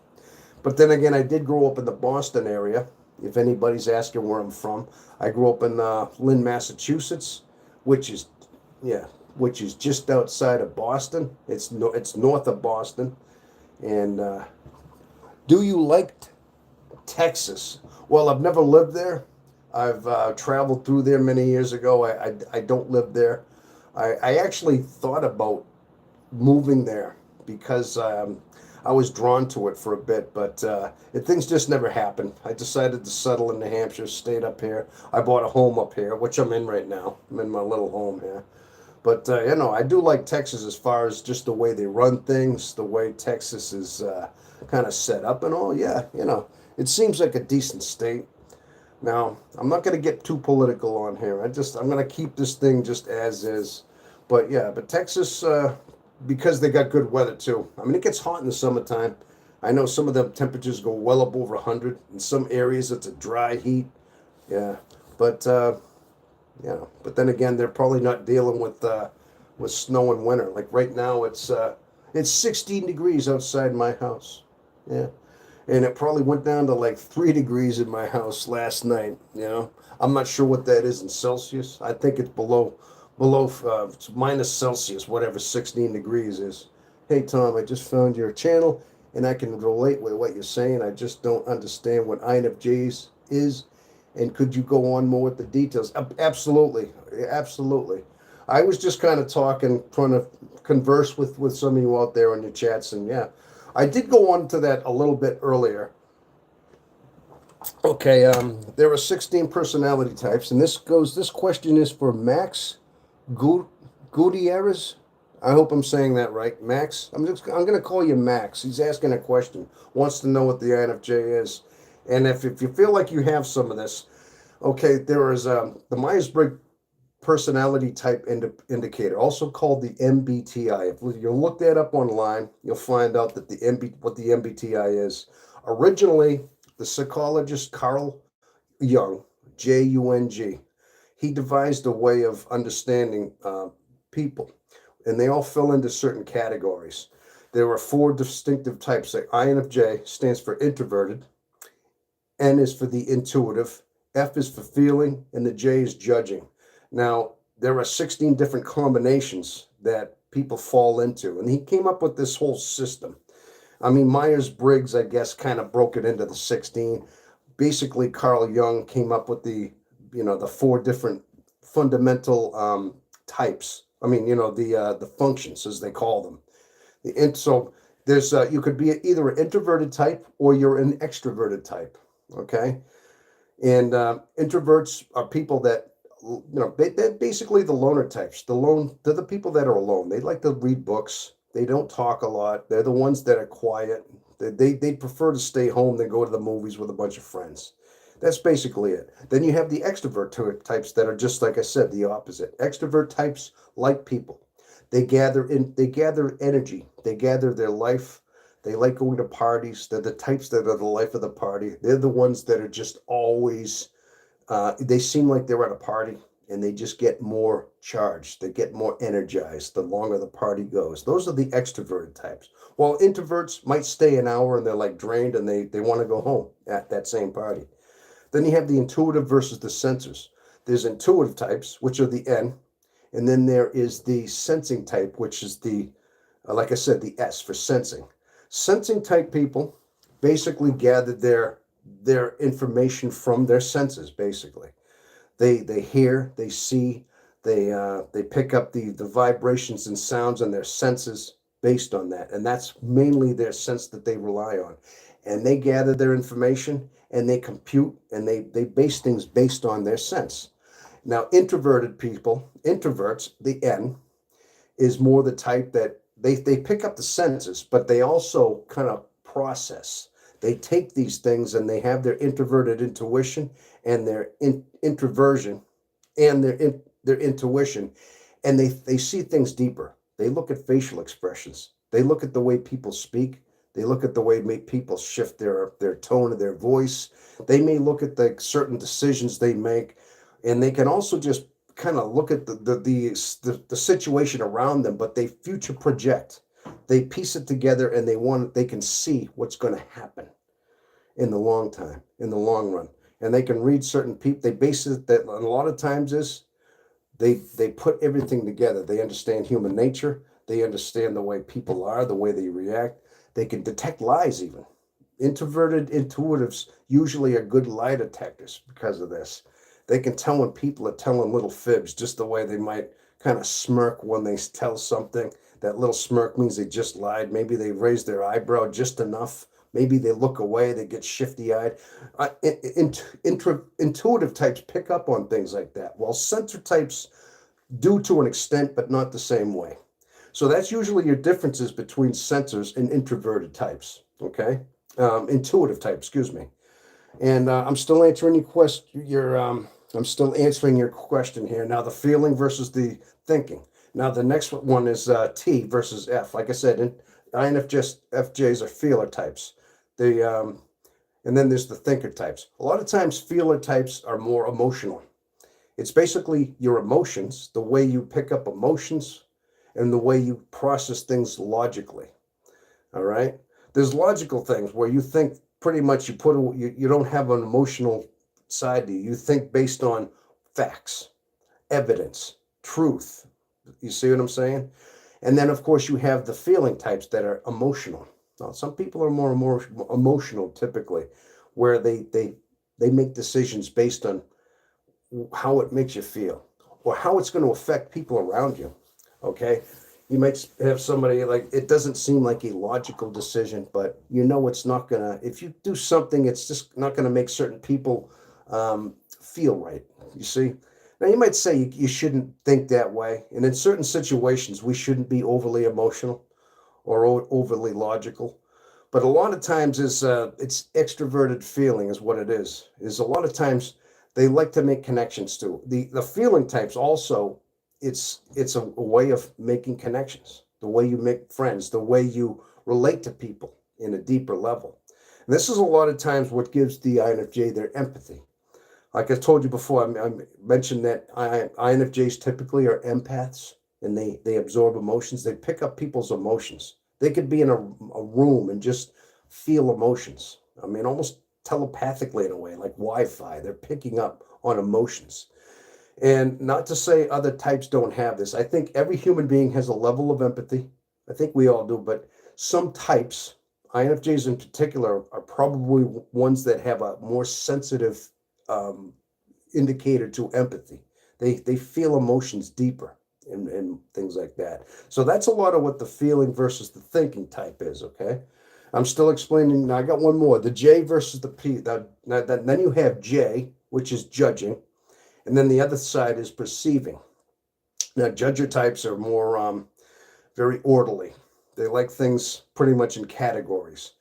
but then again, I did grow up in the Boston area. If anybody's asking where I'm from, I grew up in Lynn, Massachusetts, which is just outside of Boston. It's north of Boston. And do you like Texas? Well, I've never lived there. I've traveled through there many years ago. I don't live there. I actually thought about moving there because I was drawn to it for a bit, but things just never happened. I decided to settle in New Hampshire, stayed up here. I bought a home up here, which I'm in right now. I'm in my little home here. But, I do like Texas as far as just the way they run things, the way Texas is kind of set up and all. Yeah, it seems like a decent state. Now, I'm not going to get too political on here. I'm going to keep this thing just as is. But Texas, because they got good weather too. I mean, it gets hot in the summertime. I know some of the temperatures go well above 100. In some areas, it's a dry heat. Yeah, but but then again, they're probably not dealing with snow in winter. Like right now, it's 16 degrees outside my house. Yeah. And it probably went down to like 3 degrees in my house last night. I'm not sure what that is in Celsius. I think it's below it's minus Celsius, whatever 16 degrees is. Hey Tom, I just found your channel and I can relate with what you're saying. I just don't understand what INFJs is, and could you go on more with the details? Absolutely. I was just kind of trying to converse with some of you out there on your chats, and yeah, I did go on to that a little bit earlier. Okay, there are 16 personality types, and this question is for Max Gu- Gutierrez. I hope I'm saying that right. Max, I'm gonna call you Max. He's asking a question, wants to know what the INFJ is. And if you feel like you have some of this, okay, there is the Myers-Briggs personality type indicator, also called the MBTI. If you look that up online, you'll find out that what the MBTI is. Originally, the psychologist Carl Jung, Jung, he devised a way of understanding people, and they all fell into certain categories. There are four distinctive types. Like INFJ stands for introverted, N is for the intuitive, F is for feeling, and the J is judging. Now, there are 16 different combinations that people fall into, and he came up with this whole system. I mean, Myers-Briggs, I guess, kind of broke it into the 16. Basically, Carl Jung came up with the four different fundamental types. I mean, the functions, as they call them. So there's you could be either an introverted type or you're an extroverted type. Okay, and introverts are people that they're basically the loner types. They're the people that are alone. They like to read books. They don't talk a lot. They're the ones that are quiet. They prefer to stay home than go to the movies with a bunch of friends. That's basically it. Then you have the extrovert types that are just like I said, the opposite. Extrovert types like people. They gather energy. They gather their life. They like going to parties. They're the types that are the life of the party. They're the ones that are just always they seem like they're at a party and they just get more charged. They get more energized the longer the party goes. Those are the extroverted types. While introverts might stay an hour and they're like drained and they want to go home at that same party. Then you have the intuitive versus the sensors. There's intuitive types, which are the N, and then there is the sensing type, which is like I said, the S for sensing. Sensing type people basically gather their information from their senses. Basically, they hear, they see, they pick up the vibrations and sounds and their senses based on that, and that's mainly their sense that they rely on, and they gather their information and they compute and they base things based on their sense. Now, introverted people, introverts, the N, is more the type that they pick up the senses, but they also kind of process. They take these things and they have their introverted intuition and their introversion and their intuition, and they see things deeper. They look at facial expressions. They look at the way people speak. They look at the way people shift their tone of their voice. They may look at the certain decisions they make, and they can also just kind of look at the situation around them, but they future project. They piece it together, and they can see what's going to happen in the in the long run, and they can read certain people. They base it that a lot of times is they put everything together. They understand human nature. They understand the way people are, the way they react. They can detect lies even. Introverted intuitives usually are good lie detectors because of this. They can tell when people are telling little fibs, just the way they might kind of smirk when they tell something. That little smirk means they just lied. Maybe they raised their eyebrow just enough. Maybe they look away, they get shifty eyed. Intuitive types pick up on things like that, while sensor types do to an extent, but not the same way. So that's usually your differences between sensors and introverted types. Okay, intuitive type. Excuse me. And I'm still answering your question. I'm still answering your question here. Now the feeling versus the thinking. Now the next one is T versus F. Like I said, INFJs are feeler types. The and then there's the thinker types. A lot of times, feeler types are more emotional. It's basically your emotions, the way you pick up emotions, and the way you process things logically. All right. There's logical things where you think pretty much you don't have an emotional side to you. You think based on facts, evidence, truth. You see what I'm saying? And then of course you have the feeling types that are emotional. Now some people are more emotional typically, where they make decisions based on how it makes you feel or how it's going to affect people around you. Okay. You might have somebody like, it doesn't seem like a logical decision, but you know it's not gonna, if you do something, it's just not gonna make certain people feel right. You see? Now you might say you shouldn't think that way, and in certain situations we shouldn't be overly emotional or overly logical. But a lot of times is it's extroverted feeling is what it is. Is a lot of times they like to make connections too. The feeling types also, it's a way of making connections. The way you make friends, the way you relate to people in a deeper level. And this is a lot of times what gives the INFJ their empathy. Like I told you before, I mentioned that INFJs typically are empaths, and they absorb emotions. They pick up people's emotions. They could be in a room and just feel emotions. I mean, almost telepathically in a way, like Wi-Fi. They're picking up on emotions. And not to say other types don't have this. I think every human being has a level of empathy. I think we all do, but some types, INFJs in particular, are probably ones that have a more sensitive um, indicator to empathy. They feel emotions deeper and things like that. So that's a lot of what the feeling versus the thinking type is. Okay, I'm still explaining. I got one more. The J versus the P. Then you have J, which is judging, and then the other side is perceiving. Now, judger types are more very orderly. They like things pretty much in categories.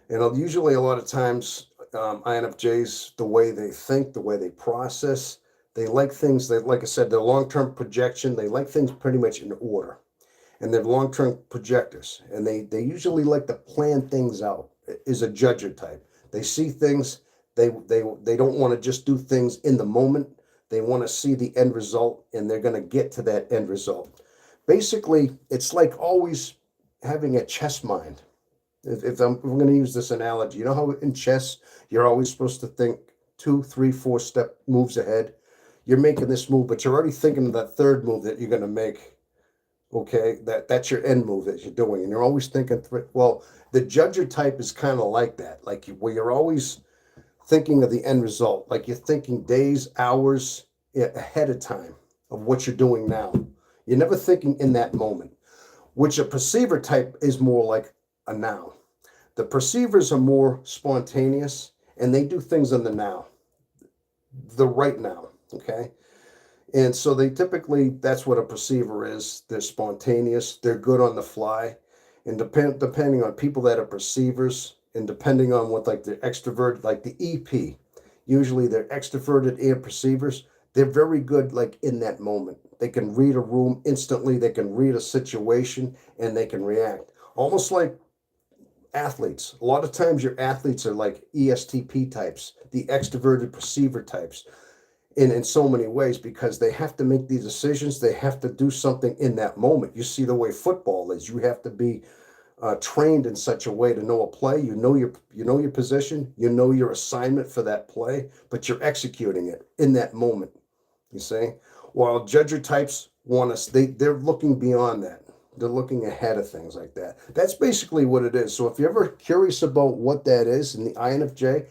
And usually, a lot of times, INFJs, the way they think, the way they process, they like things that, like I said, their long term projection, they like things pretty much in order. And they're long term projectors. And they usually like to plan things out, is a judger type. They see things, they don't want to just do things in the moment. They want to see the end result, and they're going to get to that end result. Basically, it's like always having a chess mind. If I'm going to use this analogy, you know how in chess you're always supposed to think two, three, four step moves ahead. You're making this move, but you're already thinking of that third move that you're going to make. Okay, that's your end move that you're doing, and you're always thinking. Well, the judger type is kind of like that, like where you're always thinking of the end result, like you're thinking days, hours ahead of time of what you're doing now. You're never thinking in that moment, which a perceiver type is more like a now. The perceivers are more spontaneous, and they do things in the now, the right now. Okay. And so they typically, that's what a perceiver is. They're spontaneous, they're good on the fly. And depending on people that are perceivers, and depending on what, like, they're extroverted, like the EP, usually they're extroverted and perceivers. They're very good, like in that moment. They can read a room instantly, they can read a situation, and they can react. Almost like athletes. A lot of times your athletes are like ESTP types, the extroverted perceiver types, in so many ways, because they have to make these decisions. They have to do something in that moment. You see the way football is. You have to be trained in such a way to know a play. You know your position. You know your assignment for that play, but you're executing it in that moment. You see, while judger types want us, they're looking beyond that. They're looking ahead of things like that. That's basically what it is. So if you're ever curious about what that is in the INFJ,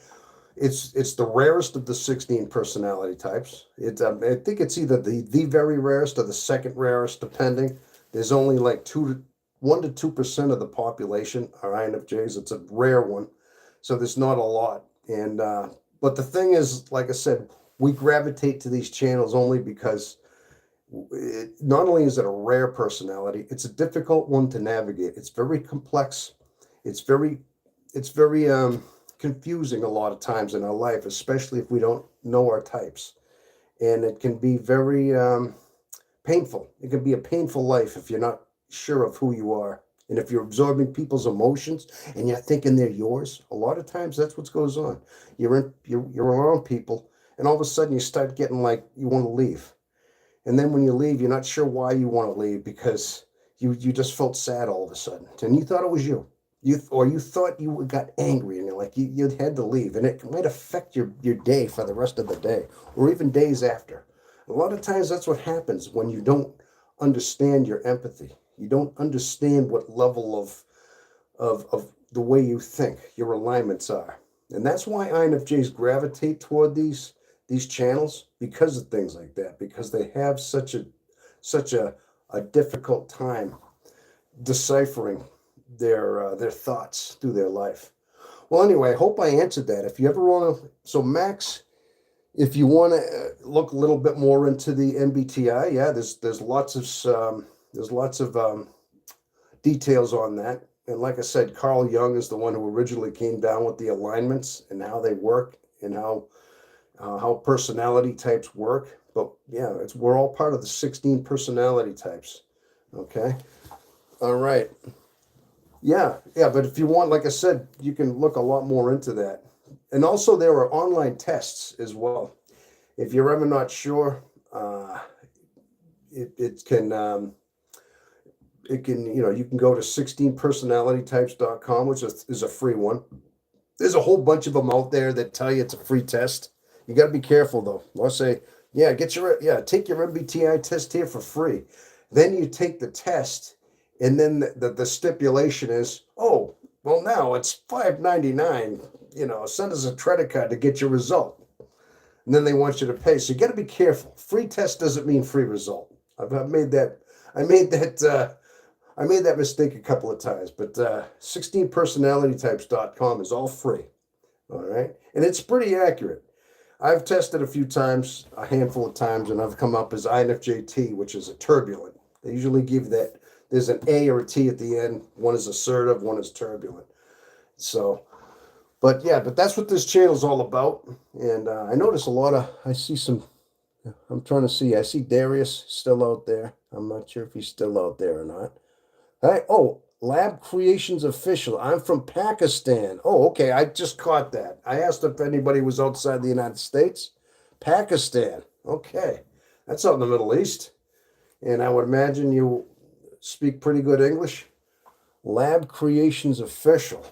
it's the rarest of the 16 personality types. I think it's either the very rarest or the second rarest, depending. There's only like 1 to 2% of the population are INFJs. It's a rare one, so there's not a lot. And but the thing is, like I said, we gravitate to these channels only because not only is it a rare personality, it's a difficult one to navigate. It's very complex. It's very it's very confusing a lot of times in our life, especially if we don't know our types. And it can be very painful. It can be a painful life if you're not sure of who you are. And if you're absorbing people's emotions and you're thinking they're yours, a lot of times that's what goes on. You're around people, and all of a sudden you start getting like you want to leave. And then when you leave, you're not sure why you want to leave, because you just felt sad all of a sudden, and you thought it was you. You thought you got angry, and you're like you had to leave, and it might affect your day for the rest of the day, or even days after. A lot of times that's what happens when you don't understand your empathy. You don't understand what level of the way you think your alignments are. And that's why INFJs gravitate toward these channels, because of things like that, because they have such a difficult time deciphering their thoughts through their life. Well, anyway, I hope I answered that. If you ever want to, so Max, if you want to look a little bit more into the MBTI, yeah, there's lots of details on that. And like I said, Carl Jung is the one who originally came down with the alignments and how they work and how personality types work. But yeah, we're all part of the 16 personality types. Okay. All right. Yeah, yeah, but if you want, like I said, you can look a lot more into that. And also, there are online tests as well. If you're ever not sure, it can, you can go to 16personalitytypes.com, which is a free one. There's a whole bunch of them out there that tell you it's a free test. You got to be careful though. I'll say, yeah, take your MBTI test here for free. Then you take the test, and then the stipulation is, oh, well, now it's $5.99. Send us a credit card to get your result. And then they want you to pay. So you got to be careful. Free test doesn't mean free result. I've made that. I made that. I made that mistake a couple of times. But 16personalitytypes.com is all free. All right, and it's pretty accurate. I've tested a few times, a handful of times, and I've come up as INFJT, which is a turbulent. They usually give that. There's an A or a T at the end. One is assertive, one is turbulent. So. But yeah, that's what this channel is all about. And I notice I see I'm trying to see, I see Darius still out there. I'm not sure if he's still out there or not. Lab Creations Official. I'm from Pakistan. Oh, okay, I just caught that. I asked if anybody was outside the United States. Pakistan. Okay, that's out in the Middle East. And I would imagine you speak pretty good English. Lab Creations Official.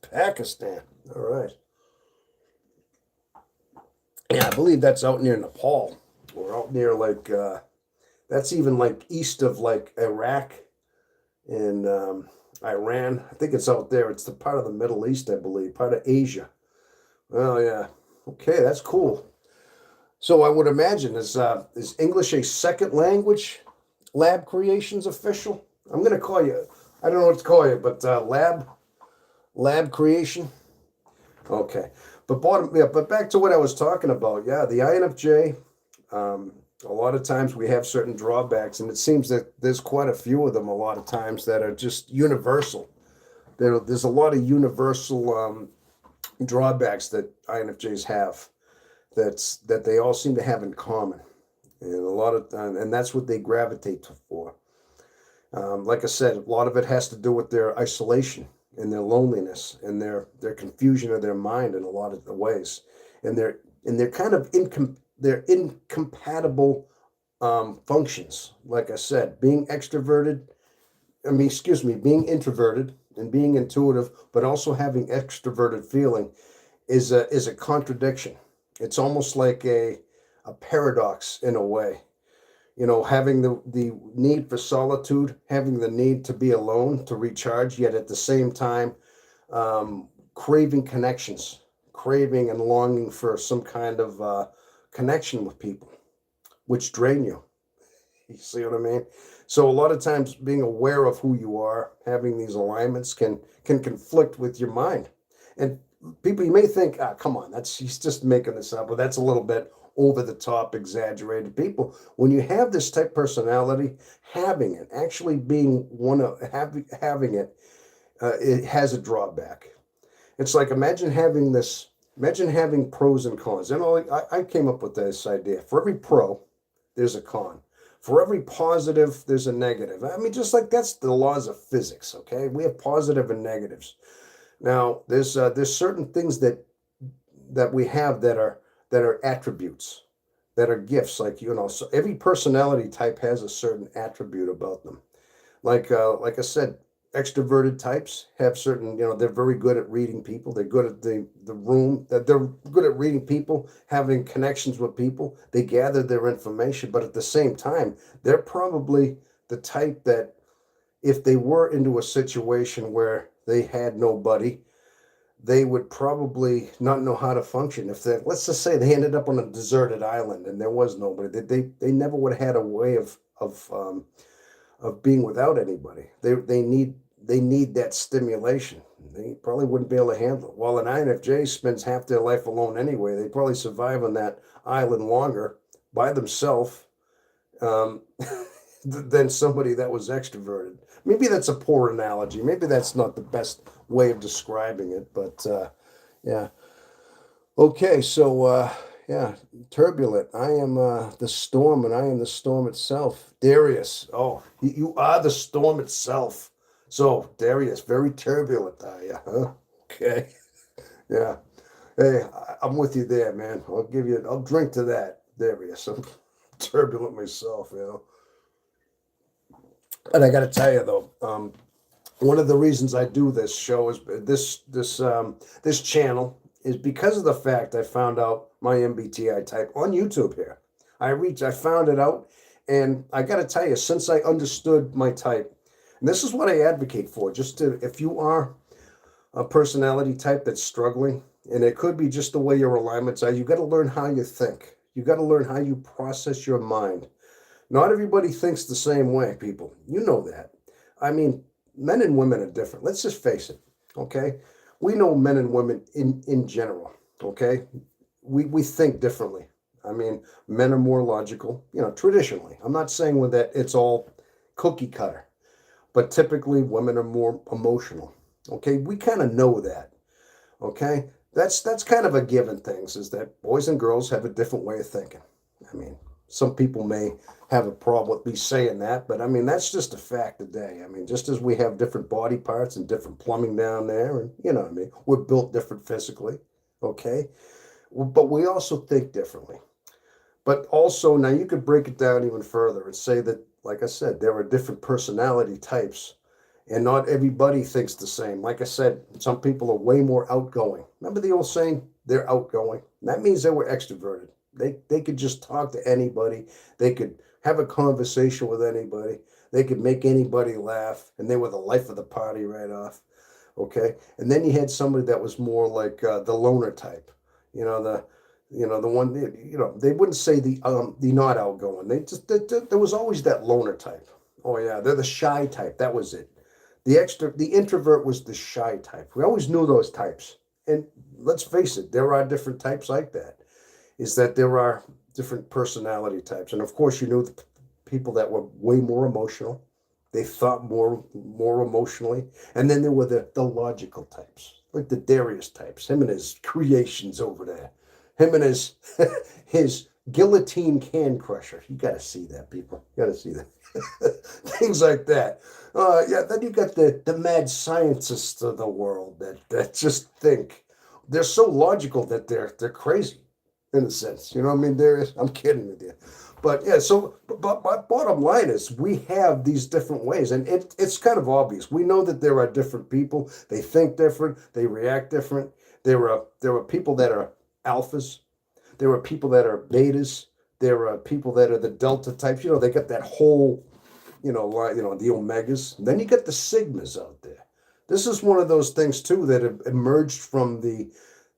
Pakistan. All right. Yeah, I believe that's out near Nepal, or out near that's even like east of like Iraq and Iran. I think it's out there. It's the part of the Middle East, I believe, part of Asia. Oh yeah. Okay, that's cool. So I would imagine is English a second language? Lab Creations Official. I'm gonna call you. I don't know what to call you, but Lab Creation. Okay, but back to what I was talking about. Yeah, the INFJ. A lot of times we have certain drawbacks, and it seems that there's quite a few of them. A lot of times that are just universal. There's a lot of universal drawbacks that INFJs have. That they all seem to have in common, and and that's what they gravitate for. Like I said, a lot of it has to do with their isolation and their loneliness and their confusion of their mind in a lot of the ways, and they're kind of they're incompatible functions. Like I said, being being introverted and being intuitive, but also having extroverted feeling is a contradiction. It's almost like a paradox in a way. Having the need for solitude, having the need to be alone to recharge, yet at the same time, craving connections, craving and longing for some kind of connection with people, which drain you. You see what I mean? So a lot of times, being aware of who you are, having these alignments can conflict with your mind. And people, you may think, come on, he's just making this up, or that's a little bit over the top, exaggerated. People, when you have this type personality, having it, actually being one of having it, it has a drawback. It's like imagine having pros and cons. And I came up with this idea: for every pro, there's a con. For every positive, there's a negative. I mean, just like that's the laws of physics. Okay, we have positive and negatives. Now, there's certain things that we have that are attributes, that are gifts. Like so every personality type has a certain attribute about them. Like I said, extroverted types have certain. They're very good at reading people. They're good at the room. That they're good at reading people, having connections with people. They gather their information, but at the same time, they're probably the type that if they were into a situation where they had nobody, they would probably not know how to function. If let's just say they ended up on a deserted island and there was nobody, they never would have had a way of of being without anybody. They need that stimulation. They probably wouldn't be able to handle it. While an INFJ spends half their life alone anyway, they probably survive on that island longer by themselves um, than somebody that was extroverted. Maybe that's a poor analogy. Maybe that's not the best way of describing it, but yeah. Okay, so yeah, turbulent. I am the storm, and I am the storm itself. Darius, oh, you are the storm itself. So, Darius, very turbulent, are you? Huh? Okay, yeah. Hey, I'm with you there, man. I'll drink to that, Darius. I'm turbulent myself, you know. And I got to tell you though, one of the reasons I do this show is this channel is because of the fact I found out my MBTI type on YouTube here. I found it out, and I got to tell you, since I understood my type, and this is what I advocate for, just to if you are a personality type that's struggling, and it could be just the way your alignments are, you got to learn how you think. You got to learn how you process your mind. Not everybody thinks the same way, people. You know that. I mean, men and women are different. Let's just face it, okay? We know men and women in general, okay? We think differently. I mean, men are more logical, traditionally. I'm not saying with that it's all cookie cutter, but typically women are more emotional, okay? We kind of know that, okay? That's kind of a given things is that boys and girls have a different way of thinking. I mean, some people may have a problem with me saying that, but I mean, that's just a fact today. I mean, just as we have different body parts and different plumbing down there, and you know what I mean, we're built different physically, okay? But we also think differently. But also, now you could break it down even further and say that, like I said, there are different personality types, and not everybody thinks the same. Like I said, some people are way more outgoing. Remember the old saying, they're outgoing? That means they were extroverted. They could just talk to anybody. They could have a conversation with anybody. They could make anybody laugh, and they were the life of the party right off. Okay, and then you had somebody that was more like the loner type. You know the one. They wouldn't say the not outgoing. There was always that loner type. Oh yeah, they're the shy type. That was it. The introvert was the shy type. We always knew those types. And let's face it, there are different types like that. Is that there are different personality types. And of course, you knew the people that were way more emotional. They thought more emotionally. And then there were the logical types, like the Darius types, him and his creations over there. Him and his his guillotine can crusher. You got to see that, people. You got to see that. Things like that. Yeah, then you got the mad scientists of the world that just think. They're so logical that they're crazy in a sense. You know what I mean? I'm kidding with you. But yeah, but my bottom line is we have these different ways, and it's kind of obvious. We know that there are different people. They think different. They react different. There are people that are alphas. There are people that are betas. There are people that are the delta types. They got that whole, the omegas. And then you got the sigmas out there. This is one of those things too that have emerged from the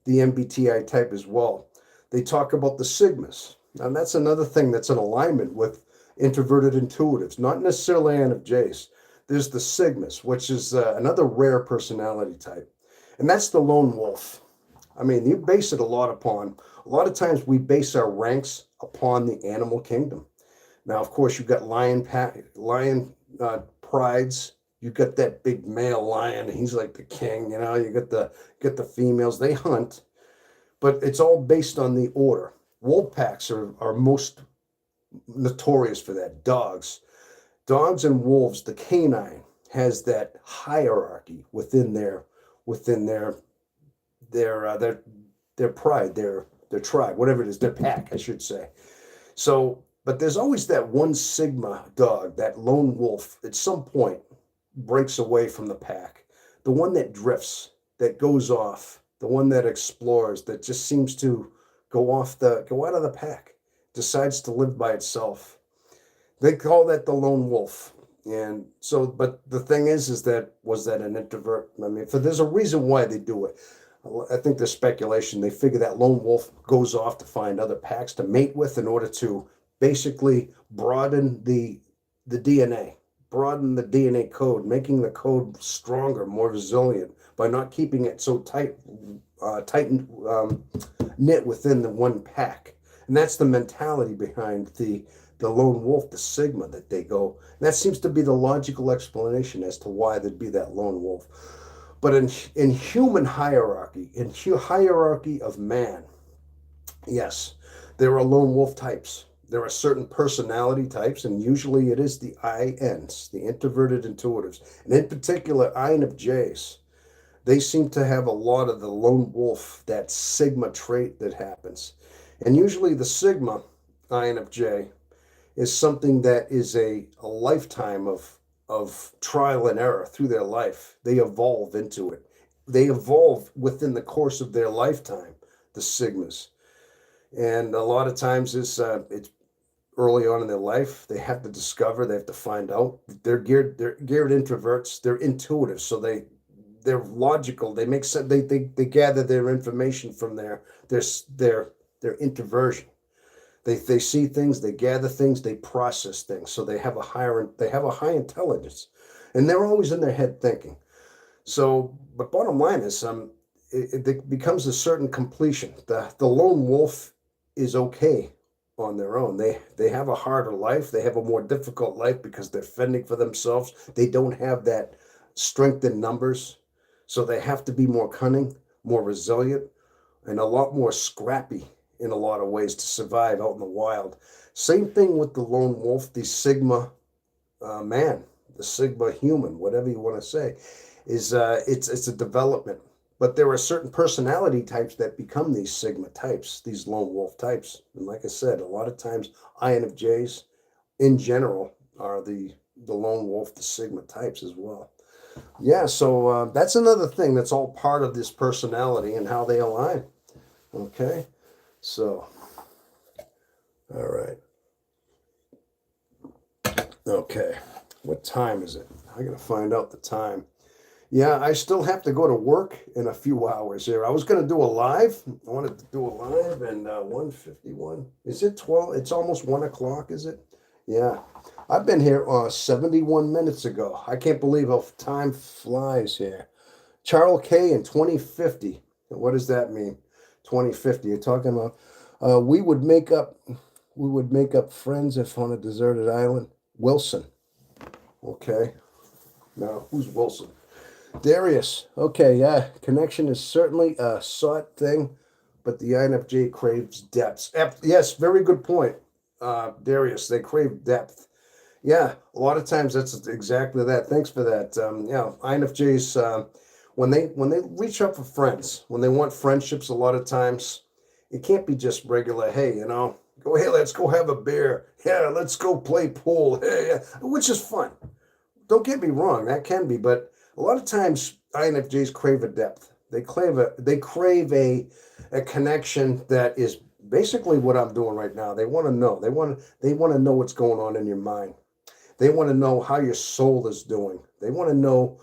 MBTI type as well. They talk about the sigmas. And that's another thing that's in alignment with introverted intuitives, not necessarily INFJs. There's the sigmas, which is another rare personality type. And that's the lone wolf. I mean, you base it a lot of times we base our ranks upon the animal kingdom. Now, of course, you've got lion prides. You got that big male lion. He's like the king, You get the females. They hunt, but it's all based on the order. Wolf packs are most notorious for that. Dogs and wolves. The canine has that hierarchy within their pride, their tribe, whatever it is, their pack, I should say. So, but there's always that one Sigma dog, that lone wolf, at some point breaks away from the pack. The one that drifts, that goes off, the one that explores, that just seems to go out of the pack, decides to live by itself. They call that the lone wolf. And so, but the thing is that was that an introvert? I mean, there's a reason why they do it. I think there's speculation. They figure that lone wolf goes off to find other packs to mate with in order to basically broaden the DNA. broaden the DNA code, making the code stronger, more resilient by not keeping it so tight knit within the one pack. And that's the mentality behind the lone wolf, the sigma that they go. And that seems to be the logical explanation as to why there'd be that lone wolf. But in human hierarchy, in hierarchy of man, yes, there are lone wolf types. There are certain personality types, and usually it is the INs, the introverted intuitives, and in particular INFJs. They seem to have a lot of the lone wolf, that sigma trait that happens. And usually the sigma INFJ is something that is a lifetime of trial and error through their life. They evolve into it. They evolve within the course of their lifetime, the sigmas. And a lot of times it's early on in their life. They have to discover, they have to find out. They're geared introverts, they're intuitive, so they're logical. They make sense. They gather their information from their introversion. They see things, they gather things, they process things. So they have a high intelligence, and they're always in their head thinking. So, but bottom line is, it becomes a certain completion. The lone wolf is okay on their own. They have a harder life. They have a more difficult life because they're fending for themselves. They don't have that strength in numbers, so they have to be more cunning, more resilient, and a lot more scrappy in a lot of ways to survive out in the wild. Same thing with the lone wolf, the Sigma man, the Sigma human, whatever you want to say, is it's a development. But there are certain personality types that become these Sigma types, these lone wolf types. And like I said, a lot of times INFJs in general are the lone wolf, the Sigma types as well. Yeah, so that's another thing that's all part of this personality and how they align. Okay, so, all right. Okay, what time is it? I gotta find out the time. Yeah, I still have to go to work in a few hours here. I was gonna do a live. I wanted to do a live and 1:51. Is it 12? It's almost 1 o'clock, is it? Yeah. I've been here 71 minutes ago. I can't believe how time flies here. Charles K in 2050. What does that mean? 2050. You're talking about we would make up friends if on a deserted island. Wilson. Okay. Now, who's Wilson? Darius. Okay, yeah. Connection is certainly a sought thing, but the INFJ craves depths. Yes, very good point. Darius, they crave depth. Yeah, a lot of times that's exactly that. Thanks for that. Yeah, INFJs, when they reach out for friends, when they want friendships, a lot of times it can't be just regular. Hey, go, hey, let's go have a beer. Yeah, let's go play pool. Hey, yeah, which is fun. Don't get me wrong, that can be, but a lot of times INFJs crave a depth. They crave a connection that is basically what I'm doing right now. They want to know. They want to know what's going on in your mind. They want to know how your soul is doing. They want to know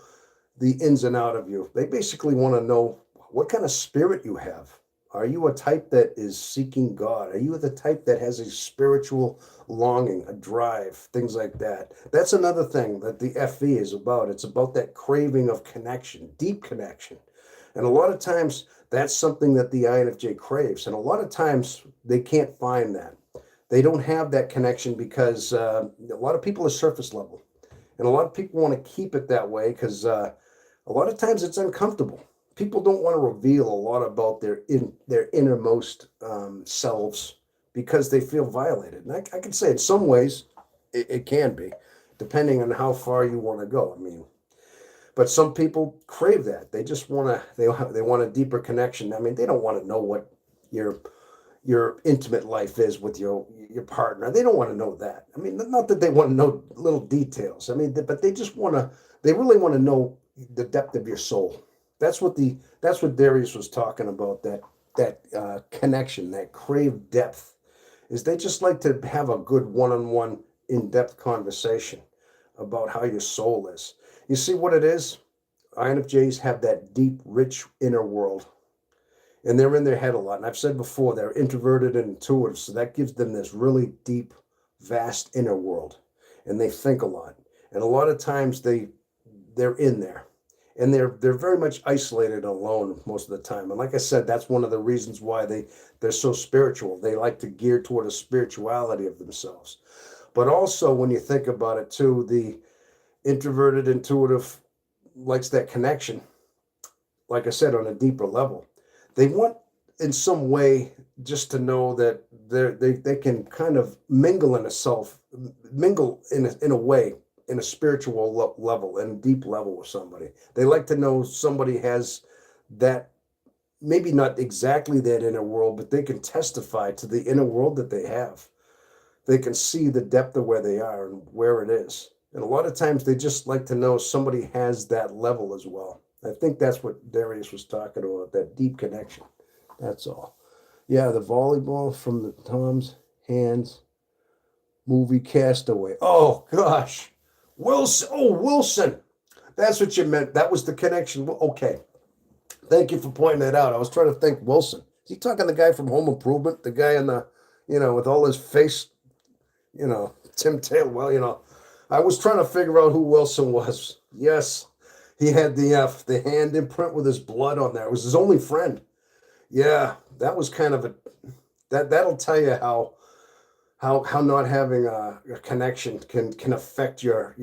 the ins and out of you. They basically want to know what kind of spirit you have. Are you a type that is seeking God? Are you the type that has a spiritual longing, a drive, things like that? That's another thing that the FE is about. It's about that craving of connection, deep connection. And a lot of times that's something that the INFJ craves. And a lot of times they can't find that. They don't have that connection because a lot of people are surface level. And a lot of people want to keep it that way because a lot of times it's uncomfortable. People don't want to reveal a lot about their innermost selves because they feel violated. And I can say in some ways it can be, depending on how far you want to go. I mean, but some people crave that. They just want they want a deeper connection. I mean, they don't want to know what your intimate life is with your partner. They don't want to know that. I mean, not that they want to know little details. I mean, but they really want to know the depth of your soul. That's what Darius was talking about. That connection, that crave depth, is they just like to have a good one-on-one, in-depth conversation about how your soul is. You see what it is? INFJs have that deep, rich inner world, and they're in their head a lot. And I've said before, they're introverted and intuitive, so that gives them this really deep, vast inner world, and they think a lot. and a lot of times they're in there, and they're very much isolated and alone most of the time. And like I said, that's one of the reasons why they're so spiritual. They like to gear toward a spirituality of themselves. But also, when you think about it too, the introverted intuitive likes that connection, like I said, on a deeper level. They want, in some way, just to know that they can kind of mingle in a way, in a spiritual level and deep level with somebody. They like to know somebody has that, maybe not exactly that inner world, but they can testify to the inner world that they have. They can see the depth of where they are and where it is. And a lot of times they just like to know somebody has that level as well. I think that's what Darius was talking about, that deep connection. That's all. Yeah, the volleyball from the Tom's Hands movie Castaway. Oh, gosh. Wilson. Oh, Wilson. That's what you meant. That was the connection. Okay. Thank you for pointing that out. I was trying to think Wilson. Is he talking the guy from Home Improvement? The guy in the, with all his face, Tim Taylor. Well, I was trying to figure out who Wilson was. Yes. He had the hand imprint with his blood on there. It was his only friend. Yeah, that was kind of that'll tell you how not having a connection can affect your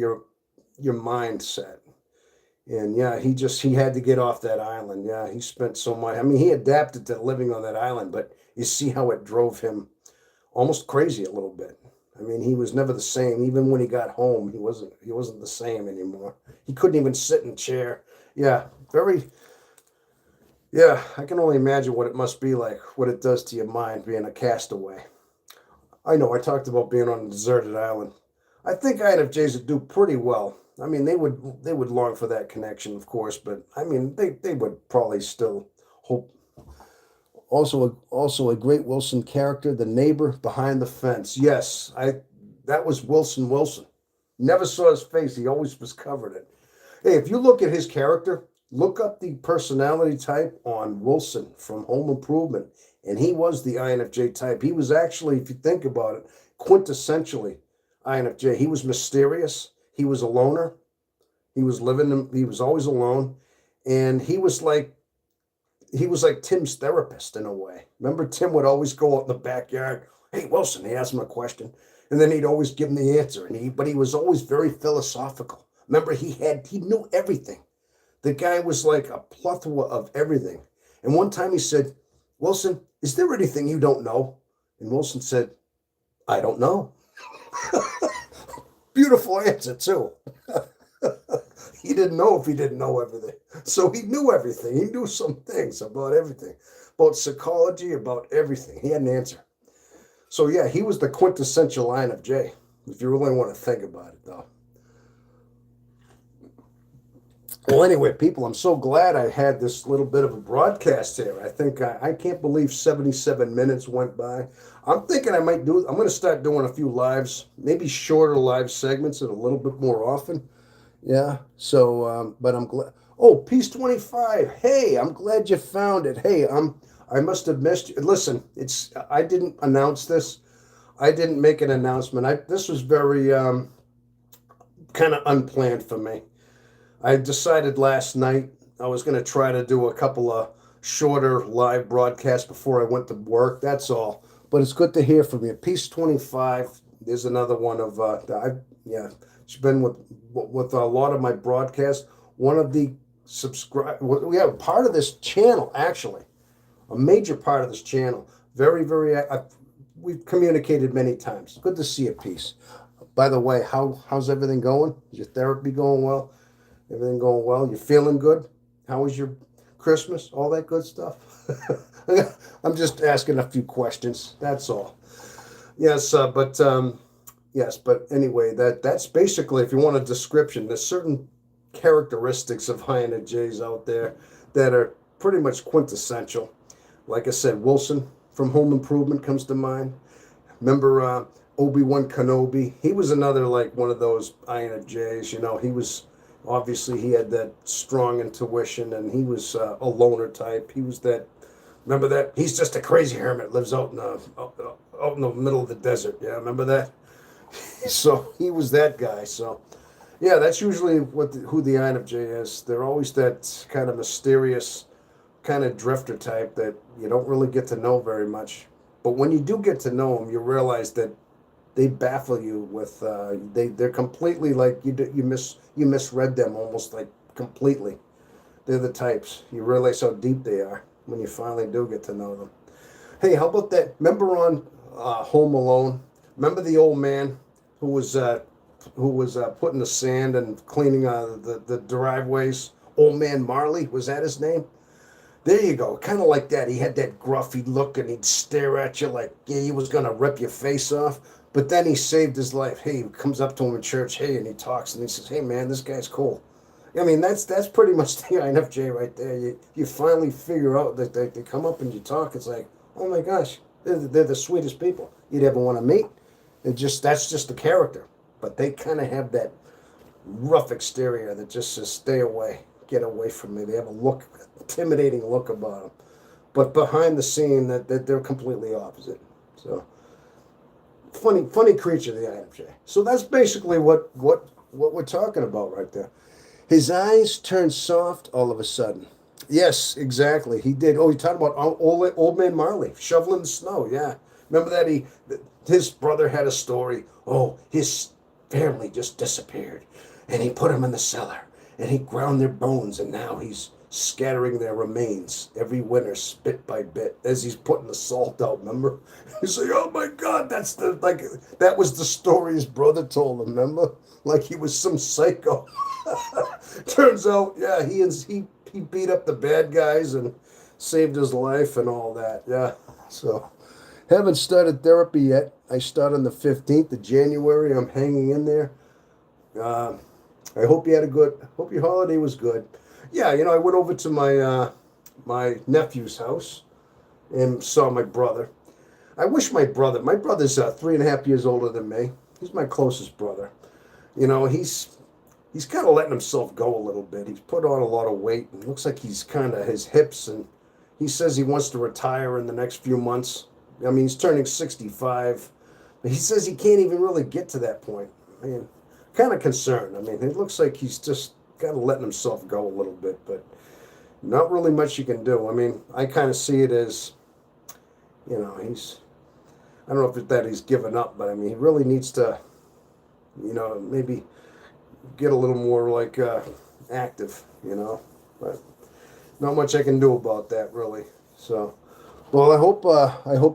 mindset. And yeah, he had to get off that island. Yeah, he spent so much. I mean, he adapted to living on that island, but you see how it drove him almost crazy a little bit. I mean, he was never the same. Even when he got home, he wasn't the same anymore. He couldn't even sit in a chair. Yeah, very. Yeah, I can only imagine what it must be like, what it does to your mind being a castaway. I know I talked about being on a deserted island. I think INFJs would do pretty well. I mean, they would long for that connection, of course, but I mean, they would probably still hope. Also a great Wilson character, the neighbor behind the fence. Yes, that was Wilson Wilson. Never saw his face. He always was covered it. Hey, if you look at his character, look up the personality type on Wilson from Home Improvement, and he was the INFJ type. He was actually, if you think about it, quintessentially INFJ. He was mysterious. He was a loner. He was always alone, and he was like Tim's therapist in a way. Remember, Tim would always go out in the backyard. Hey, Wilson, he'd ask him a question, and then he'd always give him the answer. But he was always very philosophical. Remember, he knew everything. The guy was like a plethora of everything. And one time he said, Wilson, is there anything you don't know? And Wilson said, I don't know. Beautiful answer, too. He didn't know if he didn't know everything. So he knew everything. He knew some things about everything, about psychology, about everything. He had an answer. So yeah, he was the quintessential INFJ, if you really want to think about it, though. Well, anyway, people, I'm so glad I had this little bit of a broadcast here. I think I can't believe 77 minutes went by. I'm thinking I'm going to start doing a few lives, maybe shorter live segments and a little bit more often. Yeah. So, but I'm glad. Oh, Piece 25. Hey, I'm glad you found it. Hey, I must have missed you. Listen, I didn't announce this. I didn't make an announcement. This was very kind of unplanned for me. I decided last night I was going to try to do a couple of shorter live broadcasts before I went to work. That's all. But it's good to hear from you. Piece 25. There's another one of she's been with a lot of my broadcasts. One of the we have part of this channel, actually, a major part of this channel. Very, very. We've communicated many times. Good to see you, Peace. By the way, how's everything going? Is your therapy going well? Everything going well? You feeling good? How was your Christmas? All that good stuff? I'm just asking a few questions. That's all. Yes, but anyway, that's basically, if you want a description, there's certain characteristics of INFJs out there that are pretty much quintessential. Like I said, Wilson from Home Improvement comes to mind. Remember Obi-Wan Kenobi? He was another, like, one of those INFJs. He had that strong intuition, and he was a loner type. He was that. Remember that? He's just a crazy hermit. Lives out in the middle of the desert. Yeah, remember that? So he was that guy. So Yeah, that's usually who the INFJ is. They're always that kind of mysterious, kind of drifter type that you don't really get to know very much. But when you do get to know them, you realize that they baffle you with they're completely like you misread them almost like completely. They're the types you realize how deep they are when you finally do get to know them. Hey, how about that? Remember on Home Alone? Remember the old man who was putting the sand and cleaning the driveways? Old man Marley, was that his name? There you go, kind of like that. He had that gruffy look and he'd stare at you like yeah, he was gonna rip your face off. But then he saved his life. Hey, he comes up to him in church, hey, and he talks and he says, "Hey, man, this guy's cool." I mean, that's pretty much the INFJ right there. You finally figure out that they come up and you talk. It's like, oh my gosh, they're the sweetest people you'd ever want to meet. That's just the character. But they kind of have that rough exterior that just says, "Stay away, get away from me." They have a look, intimidating look about them. But behind the scene, that they're completely opposite. So funny creature, the INFJ. So that's basically what we're talking about right there. His eyes turned soft all of a sudden. Yes, exactly. He did. Oh, you talking about old man Marley shoveling the snow? Yeah, remember that his brother had a story. Oh, his family just disappeared, and he put them in the cellar, and he ground their bones, and now he's scattering their remains every winter, bit by bit, as he's putting the salt out. Remember? He's like, "Oh my God, that's the like that was the story his brother told him." Remember? Like he was some psycho. Turns out, yeah, he beat up the bad guys and saved his life and all that. Yeah. So haven't started therapy yet. I start on the 15th of January. I'm hanging in there. Uh, I hope you had a good. Hope your holiday was good. Yeah, I went over to my nephew's house and saw my brother. I wish my brother's 3.5 years older than me. He's my closest brother. He's kind of letting himself go a little bit. He's put on a lot of weight. It looks like he's kind of his hips, and he says he wants to retire in the next few months. I mean, he's turning 65. But he says he can't even really get to that point. I mean, kind of concerned. I mean, it looks like he's just kind of letting himself go a little bit, but not really much you can do. I mean, I kind of see it as, I don't know if it's that he's given up, but I mean, he really needs to, maybe get a little more like active. But not much I can do about that really. So, well, I hope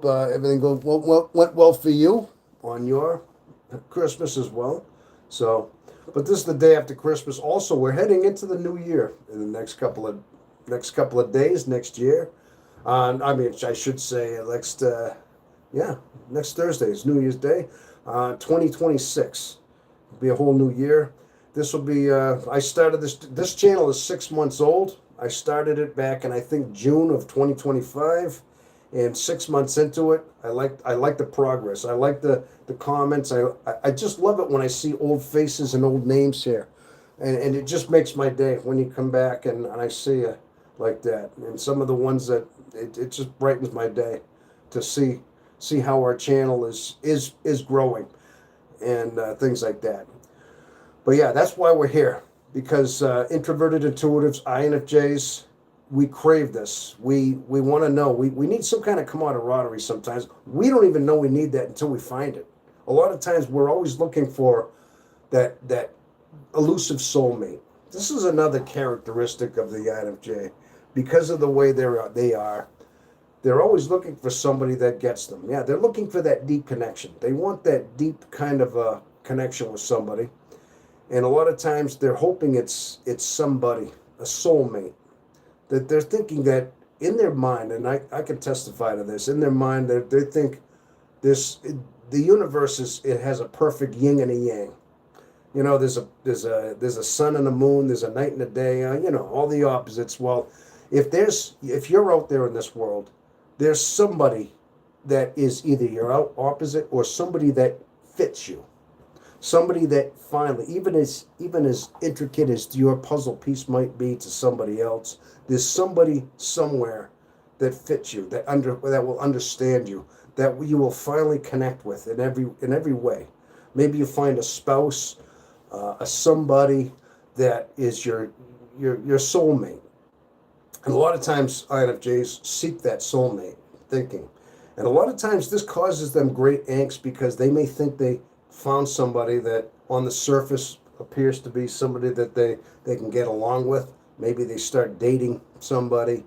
everything went well for you on your Christmas as well. So, but this is the day after Christmas. Also, we're heading into the new year in the next couple of days next year. I mean, I should say yeah, next Thursday is New Year's Day, 2026. It'll be a whole new year. This will be. I started this channel is 6 months old. I started it back in I think June of 2025, and 6 months into it, I like the progress. I like the comments. I just love it when I see old faces and old names here, and it just makes my day when you come back and I see you like that. And some of the ones that it just brightens my day to see how our channel is growing and things like that. But yeah, that's why we're here. Because introverted intuitives, INFJs, we crave this. We want to know. We need some kind of camaraderie sometimes. We don't even know we need that until we find it. A lot of times we're always looking for that elusive soulmate. This is another characteristic of the INFJ. Because of the way they're always looking for somebody that gets them. Yeah, they're looking for that deep connection. They want that deep kind of a connection with somebody. And a lot of times they're hoping it's somebody, a soulmate, that they're thinking that in their mind, and I can testify to this, in their mind they think this the universe it has a perfect yin and a yang. There's a sun and a moon, there's a night and a day, all the opposites. Well, if you're out there in this world, there's somebody that is either your opposite or somebody that fits you. Somebody that finally, even as intricate as your puzzle piece might be to somebody else, there's somebody somewhere that fits you, that will understand you, that you will finally connect with in every way. Maybe you find a spouse, a somebody that is your soulmate. And a lot of times INFJs seek that soulmate thinking. And a lot of times this causes them great angst because they may think they found somebody that on the surface appears to be somebody that they can get along with. Maybe they start dating somebody,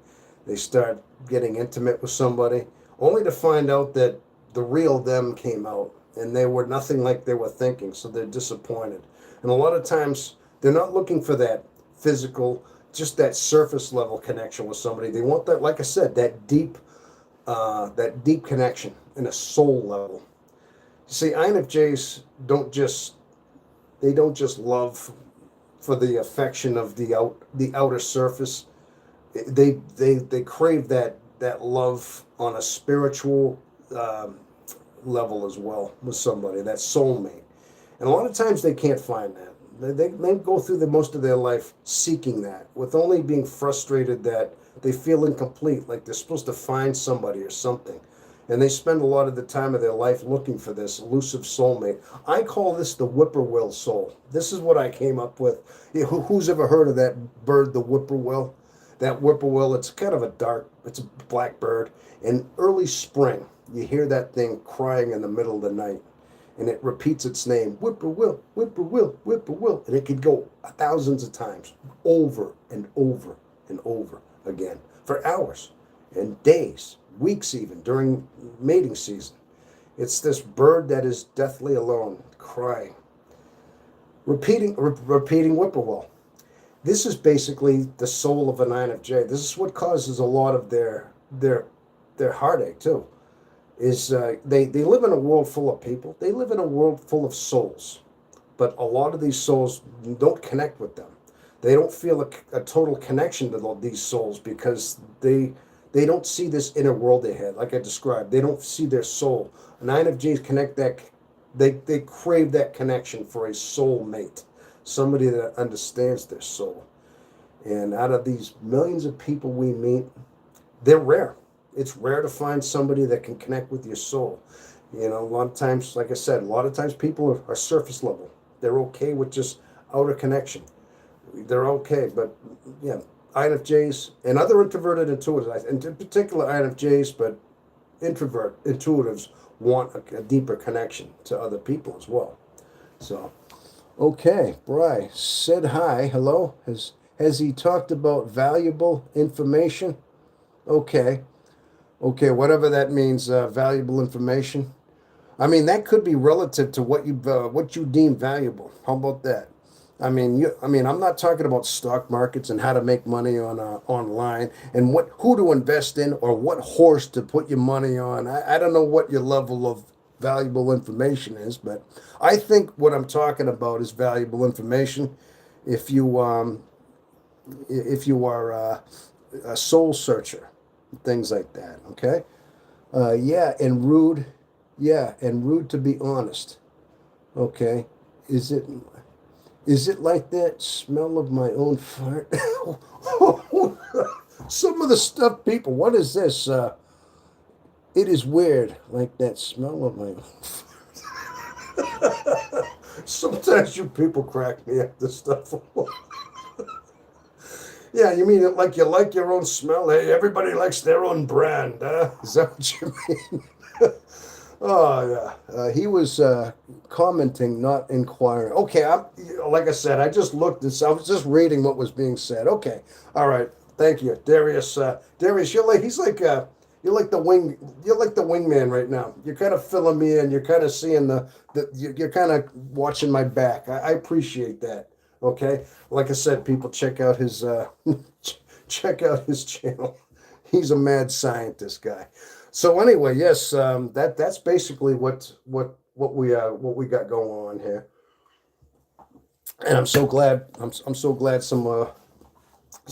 they start getting intimate with somebody, only to find out that the real them came out and they were nothing like they were thinking, so they're disappointed. And a lot of times they're not looking for that physical, just that surface level connection with somebody. They want that, like I said, that deep connection in a soul level. You see, INFJs don't just love for the affection of the outer surface. They crave that love on a spiritual level as well with somebody, that soulmate. And a lot of times they can't find that. They go through most of their life seeking that, with only being frustrated that they feel incomplete, like they're supposed to find somebody or something. And they spend a lot of the time of their life looking for this elusive soulmate. I call this the whippoorwill soul. This is what I came up with. Who's ever heard of that bird, the whippoorwill? That whippoorwill, it's kind of it's a black bird. In early spring, you hear that thing crying in the middle of the night. And it repeats its name, whippoorwill, whippoorwill, whippoorwill. And it could go thousands of times, over and over and over again, for hours and days, weeks even, during mating season. It's this bird that is deathly alone, crying, repeating whippoorwill. This is basically the soul of an INFJ. This is what causes a lot of their heartache too. Is they live in a world full of people. They live in a world full of souls, but a lot of these souls don't connect with them. They don't feel a total connection to these souls because they don't see this inner world they had, like I described. They don't see their soul. And INFJs connect that. They crave that connection for a soul mate, somebody that understands their soul. And out of these millions of people we meet, they're rare. It's rare to find somebody that can connect with your soul. You know, a lot of times, like I said, a lot of times people are surface level. They're okay with just outer connection. They're okay, but yeah, INFJs and other introverted intuitives, and in particular INFJs, but introvert intuitives want a deeper connection to other people as well. So, okay, Bry said hi, hello. Has he talked about valuable information? Okay. Okay, whatever that means, valuable information. I mean, that could be relative to what you deem valuable. How about that? I'm not talking about stock markets and how to make money on online and who to invest in or what horse to put your money on. I don't know what your level of valuable information is, but I think what I'm talking about is valuable information. If you a soul searcher, things like that. Okay. Yeah, and rude. Yeah, and rude to be honest. Okay. Is it is it like that smell of my own fart? Some of the stuff, people. What is this? It is weird, like that smell of my own fart. Sometimes you people crack me up this stuff. Yeah, you mean it like you like your own smell? Hey, everybody likes their own brand, huh? Is that what you mean? Oh yeah, he was commenting, not inquiring. Okay, like I said, I just looked this. I was just reading what was being said. Okay, all right. Thank you, Darius. Darius, you're like the wingman right now. You're kind of filling me in. You're kind of seeing you're kind of watching my back. I appreciate that. Okay, like I said, people check out his check out his channel. He's a mad scientist guy. So anyway, yes, that's basically what we got going on here, and I'm so glad I'm so glad some of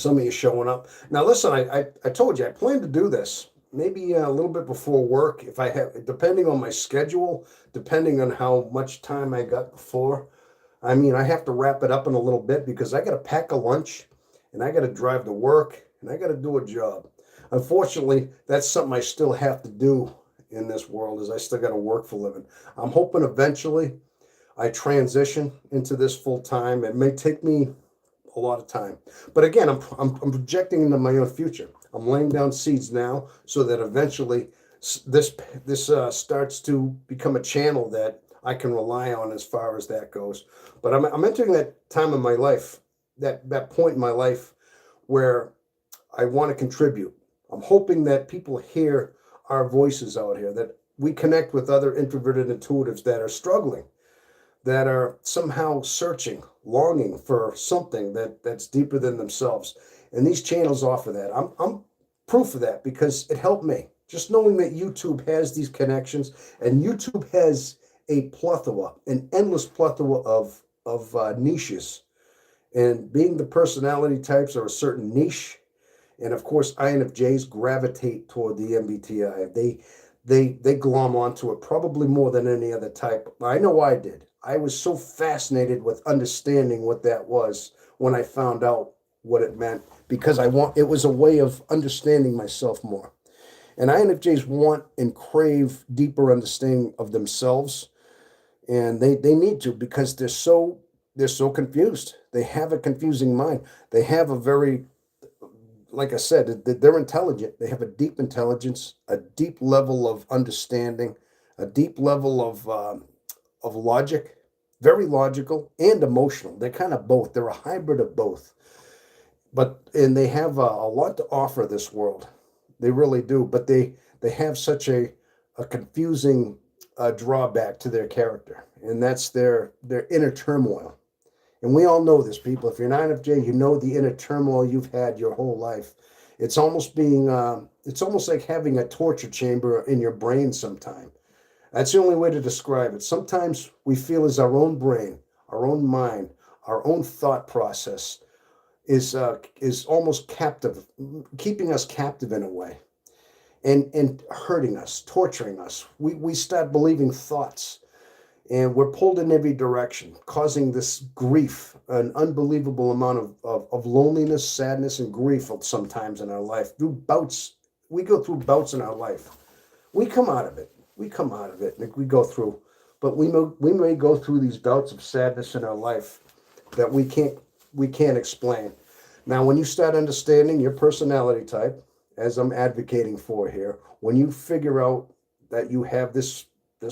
you showing up. Now listen, I told you I plan to do this maybe a little bit before work if I have, depending on my schedule, depending on how much time I got before. I mean, I have to wrap it up in a little bit because I got to pack a lunch and I got to drive to work and I got to do a job. Unfortunately, that's something I still have to do in this world is I still got to work for a living. I'm hoping eventually I transition into this full time. It may take me a lot of time, but again, I'm projecting into my own future. I'm laying down seeds now so that eventually this starts to become a channel that I can rely on as far as that goes. But I'm entering that time in my life, that point in my life where I want to contribute. I'm hoping that people hear our voices out here, that we connect with other introverted intuitives that are struggling, that are somehow searching, longing for something that's deeper than themselves. And these channels offer that. I'm proof of that because it helped me. Just knowing that YouTube has these connections, and YouTube has a plethora, an endless plethora of niches, and being the personality types are a certain niche. And of course, INFJs gravitate toward the MBTI. They glom onto it probably more than any other type. I know I did. I was so fascinated with understanding what that was when I found out what it meant because it was a way of understanding myself more. And INFJs want and crave deeper understanding of themselves, and they need to because they're so confused. They have a confusing mind. They have a very, like I said, they're intelligent. They have a deep intelligence, a deep level of understanding, a deep level of logic, very logical and emotional. They're kind of both. They're a hybrid of both. And they have a lot to offer this world. They really do. But they have such a confusing drawback to their character, and that's their inner turmoil. And we all know this, people. If you're an INFJ, you know the inner turmoil you've had your whole life. It's almost like having a torture chamber in your brain sometime. That's the only way to describe it. Sometimes we feel as our own brain, our own mind, our own thought process is almost captive, keeping us captive in a way, and hurting us, torturing us. We start believing thoughts, and we're pulled in every direction, causing this grief, an unbelievable amount of loneliness, sadness, and grief sometimes in our life. We go through bouts in our life. We come out of it. We come out of it, and we go through. But we may go through these bouts of sadness in our life that we can't explain. Now, when you start understanding your personality type, as I'm advocating for here, when you figure out that you have this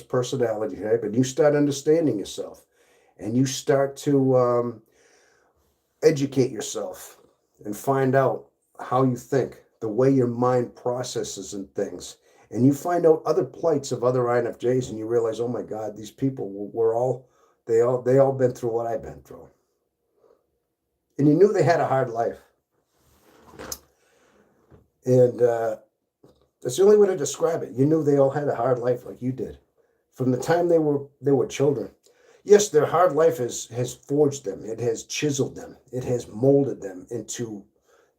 personality type, and you start understanding yourself, and you start to educate yourself and find out how you think, the way your mind processes and things, and you find out other plights of other INFJs, and you realize, oh my God, these people they all been through what I've been through, and you knew they had a hard life, and that's the only way to describe it. You knew they all had a hard life like you did from the time they were children. Yes, their hard life has forged them. It has chiseled them. It has molded them into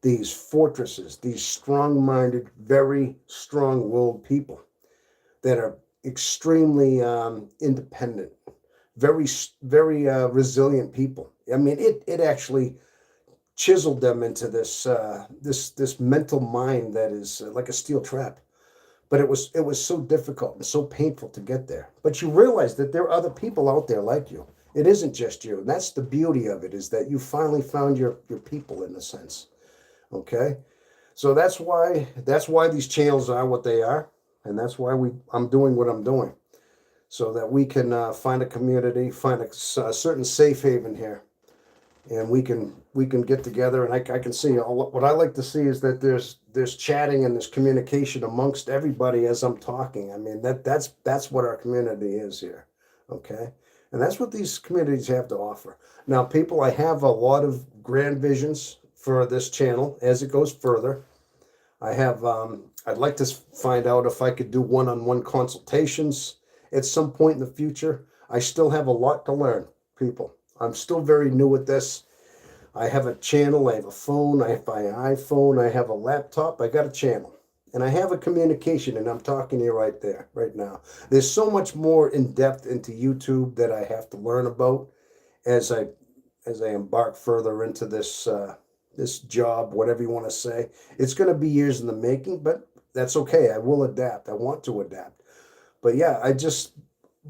these fortresses, these strong-minded, very strong-willed people that are extremely independent, very resilient people. I mean, it actually chiseled them into this mental mind that is like a steel trap. But it was so difficult and so painful to get there. But you realize that there are other people out there like you. It isn't just you. And that's the beauty of it, is that you finally found your people in a sense. Okay? So that's why these channels are what they are. And that's why I'm doing what I'm doing. So that we can find a community, find a certain safe haven here. And we can get together, and I can see what I like to see is that there's chatting and there's communication amongst everybody as I'm talking. I mean, that's what our community is here, okay? And that's what these communities have to offer. Now, people, I have a lot of grand visions for this channel as it goes further. I'd like to find out if I could do one-on-one consultations at some point in the future. I still have a lot to learn, people. I'm still very new at this. I have a channel, I have a phone, I have my iPhone, I have a laptop, I got a channel. And I have a communication, and I'm talking to you right there, right now. There's so much more in depth into YouTube that I have to learn about as I embark further into this job, whatever you want to say. It's going to be years in the making, but that's okay. I will adapt. I want to adapt. But yeah,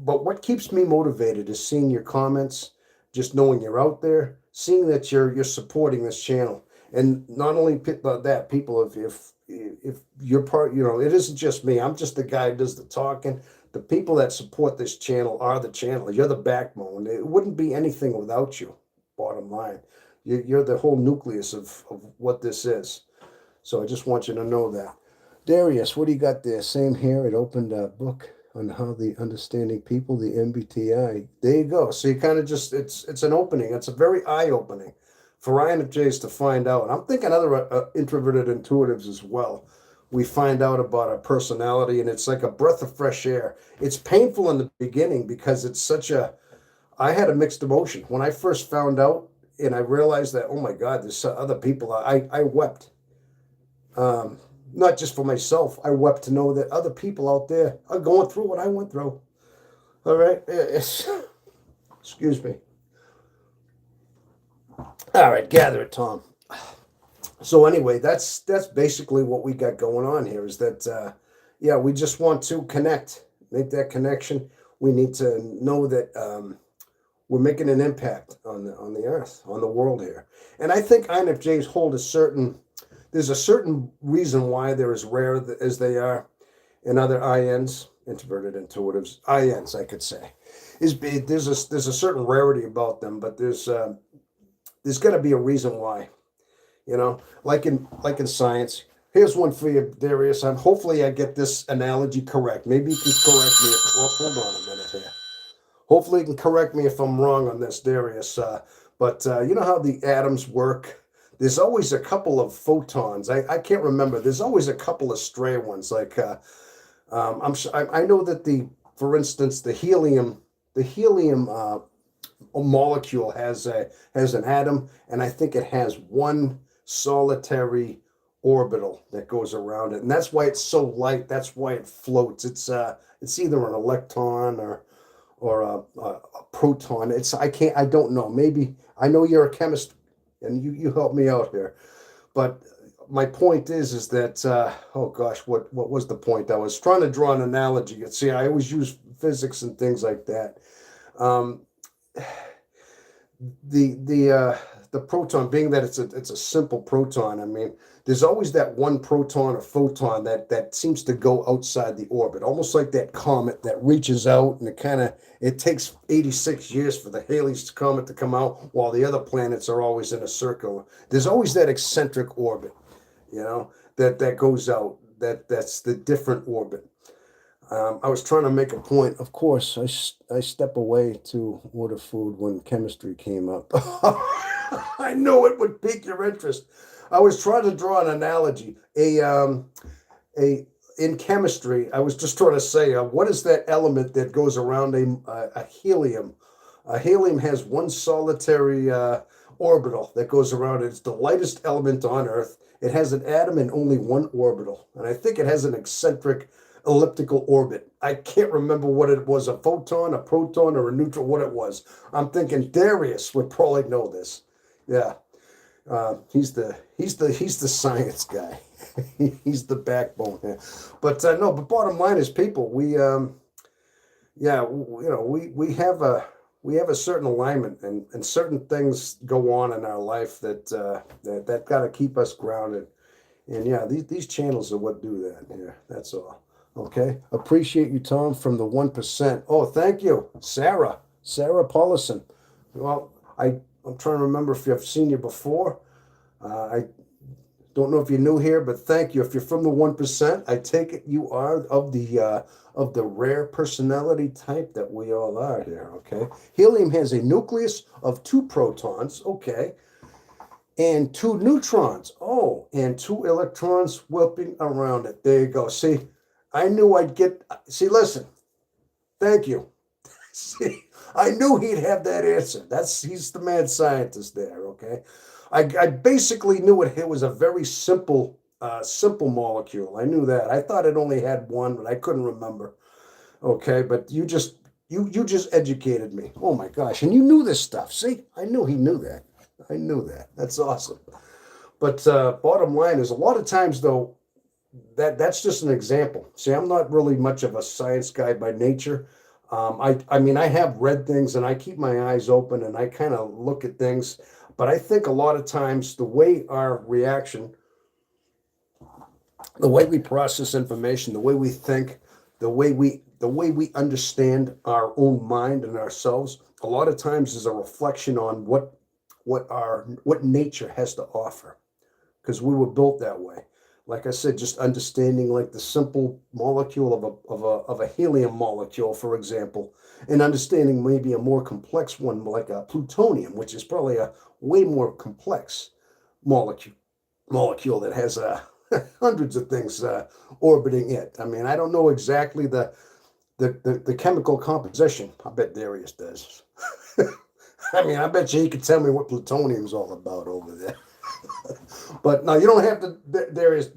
but what keeps me motivated is seeing your comments, just knowing you're out there, seeing that you're supporting this channel, and not only that people, if you're part, it isn't just me. I'm just the guy who does the talking. The people that support this channel are the channel. You're the backbone. It wouldn't be anything without you. Bottom line, you're the whole nucleus of what this is. So I just want you to know that. Darius, what do you got there? Same here. It opened a book on how the understanding people, the MBTI. There you go. So you kind of just it's an opening. It's a very eye opening for INFJs to find out. I'm thinking other introverted intuitives as well. We find out about our personality, and it's like a breath of fresh air. It's painful in the beginning because it's such a. I had a mixed emotion when I first found out, and I realized that, oh my God, there's other people. I wept. Not just for myself. I wept to know that other people out there are going through what I went through. All right. Excuse me. All right, gather it, Tom. So anyway, that's basically what we got going on here. Is that yeah, we just want to connect, make that connection. We need to know that we're making an impact on the earth, on the world here. And I think INFJs hold a certain. There's a certain reason why they're as rare as they are in other INs, introverted intuitives, INs, I could say. There's a certain rarity about them, but there's got to be a reason why. Like in science. Here's one for you, Darius. Hopefully I get this analogy correct. Maybe you can correct me if. Well, hold on a minute here. Hopefully you can correct me if I'm wrong on this, Darius. But you know how the atoms work? There's always a couple of photons. I can't remember. There's always a couple of stray ones. Like I know that for instance, the helium molecule has an atom, and I think it has one solitary orbital that goes around it, and that's why it's so light. That's why it floats. It's either an electron or a proton. I don't know. Maybe I know you're a chemist. And you help me out here, but my point is that oh gosh, what was the point? I was trying to draw an analogy. See, I always use physics and things like that. Um, the proton, being that it's a simple proton. I mean, there's always that one proton or photon that seems to go outside the orbit, almost like that comet that reaches out, and it takes 86 years for the Halley's Comet to come out, while the other planets are always in a circle. There's always that eccentric orbit, that goes out. That's the different orbit. I was trying to make a point. Of course, I step away to order food when chemistry came up. I knew it would pique your interest. I was trying to draw an analogy. In chemistry, I was just trying to say, what is that element that goes around a helium? A helium has one solitary orbital that goes around it. It's the lightest element on Earth. It has an atom and only one orbital, and I think it has an eccentric elliptical orbit. I can't remember what it was, a photon, a proton, or a neutron, what it was. I'm thinking Darius would probably know this. Yeah. He's the science guy. He's the backbone here. But no, but bottom line is, people, we have a certain alignment, and certain things go on in our life that got to keep us grounded. And yeah, these channels are what do that. Yeah, that's all. Okay. Appreciate you, Tom, from the 1%. Oh, thank you, Sarah Paulison. Well, I'm trying to remember if I've seen you before. I don't know if you're new here, but thank you. If you're from the 1%, I take it you are of the rare personality type that we all are here. Okay. Helium has a nucleus of 2 protons. Okay. And 2 neutrons. Oh, and 2 electrons whipping around it. There you go. See, I knew I'd get. See, listen. Thank you. See, I knew he'd have that answer. He's the mad scientist there. Okay. I basically knew it was a very simple molecule. I knew that. I thought it only had one, but I couldn't remember. Okay, but you just educated me. Oh my gosh, and you knew this stuff. See, I knew he knew that. I knew that. That's awesome. But bottom line is, a lot of times though, that's just an example. See, I'm not really much of a science guy by nature. I mean, I have read things and I keep my eyes open and I kind of look at things, but I think a lot of times the way our reaction, the way we process information, the way we think, the way we understand our own mind and ourselves, a lot of times is a reflection on what nature has to offer, because we were built that way. Like I said, just understanding like the simple molecule of a helium molecule, for example, and understanding maybe a more complex one like a plutonium, which is probably a way more complex molecule that has hundreds of things orbiting it. I mean, I don't know exactly the chemical composition. I bet Darius does. I mean, I bet you he could tell me what plutonium's all about over there. But no, you don't have to. Darius,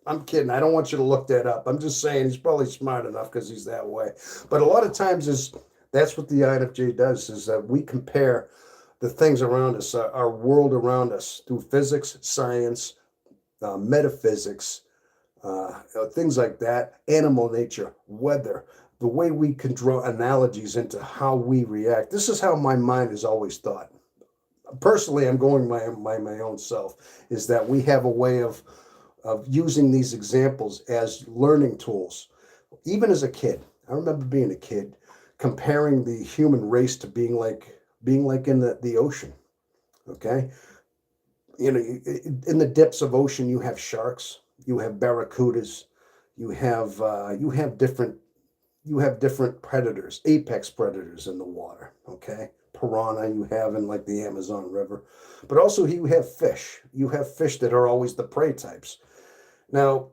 I'm kidding. I don't want you to look that up. I'm just saying he's probably smart enough because he's that way. But a lot of times that's what the INFJ does, is that we compare the things around us, our world around us, through physics, science, metaphysics, things like that, animal nature, weather, the way we can draw analogies into how we react. This is how my mind has always thought. Personally, I'm going my own self, is that we have a way of using these examples as learning tools. Even as a kid, I remember being a kid, comparing the human race to being like in the ocean. Okay, in the depths of ocean, you have sharks, you have barracudas, you have different predators, apex predators in the water. Okay, piranha you have in like the Amazon River, but also you have fish. You have fish that are always the prey types. Now,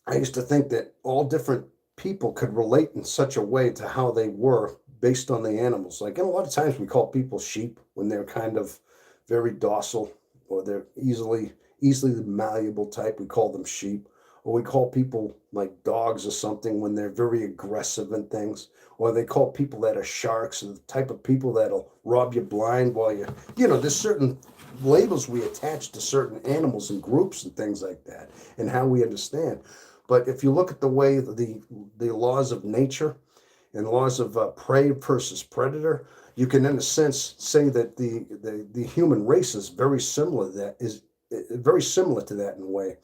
I used to think that all different people could relate in such a way to how they were based on the animals. Like, and a lot of times we call people sheep when they're kind of very docile, or they're easily malleable type. We call them sheep. Or we call people like dogs or something when they're very aggressive and things. Or they call people that are sharks, the type of people that'll rob you blind while there's certain labels we attach to certain animals and groups and things like that, and how we understand. But if you look at the way the laws of nature and laws of prey versus predator, you can, in a sense, say that the human race is very similar. That is very similar to that in a way.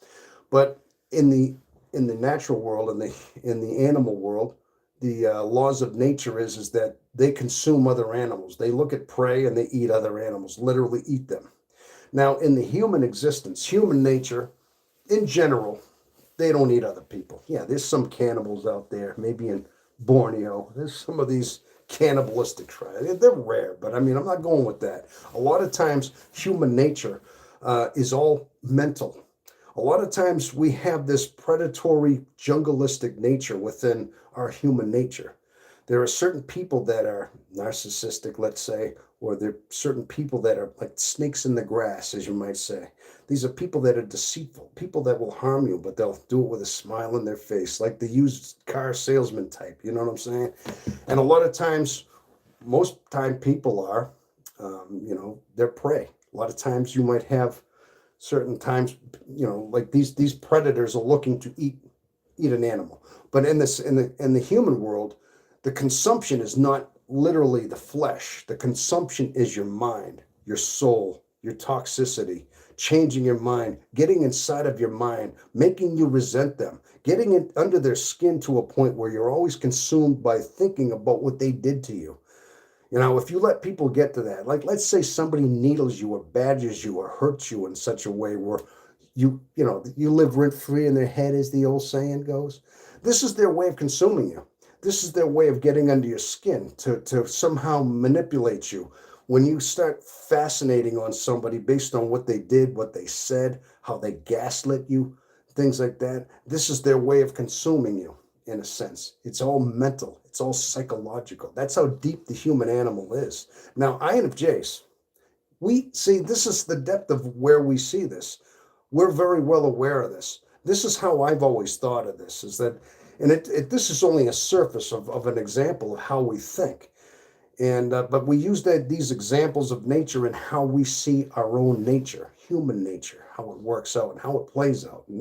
But in the natural world and in the animal world, the laws of nature is that they consume other animals. They look at prey and they eat other animals, literally eat them. Now, in the human existence, human nature, in general, they don't eat other people. Yeah, there's some cannibals out there, maybe in Borneo. There's some of these cannibalistic tribes. They're rare, but I mean, I'm not going with that. A lot of times, human nature is all mental. A lot of times we have this predatory, jungleistic nature within our human nature. There are certain people that are narcissistic, let's say, or there are certain people that are like snakes in the grass, as you might say. These are people that are deceitful, people that will harm you, but they'll do it with a smile on their face, like the used car salesman type. You know what I'm saying? And a lot of times, most time people are, they're prey. A lot of times you might have certain times, like these predators are looking to eat an animal. But in the human world, the consumption is not literally the flesh. The consumption is your mind, your soul, your toxicity, changing your mind, getting inside of your mind, making you resent them, getting it under their skin to a point where you're always consumed by thinking about what they did to you. If you let people get to that, like let's say somebody needles you or badgers you or hurts you in such a way where you live rent free in their head, as the old saying goes. This is their way of consuming you. This is their way of getting under your skin to somehow manipulate you. When you start fascinating on somebody based on what they did, what they said, how they gaslit you, things like that, this is their way of consuming you, in a sense. It's all mental. It's all psychological. That's how deep the human animal is. Now, INFJs, we see this is the depth of where we see this. We're very well aware of this. This is how I've always thought of this, is that, and this is only a surface of an example of how we think. And but we use these examples of nature and how we see our own nature, human nature, how it works out and how it plays out. And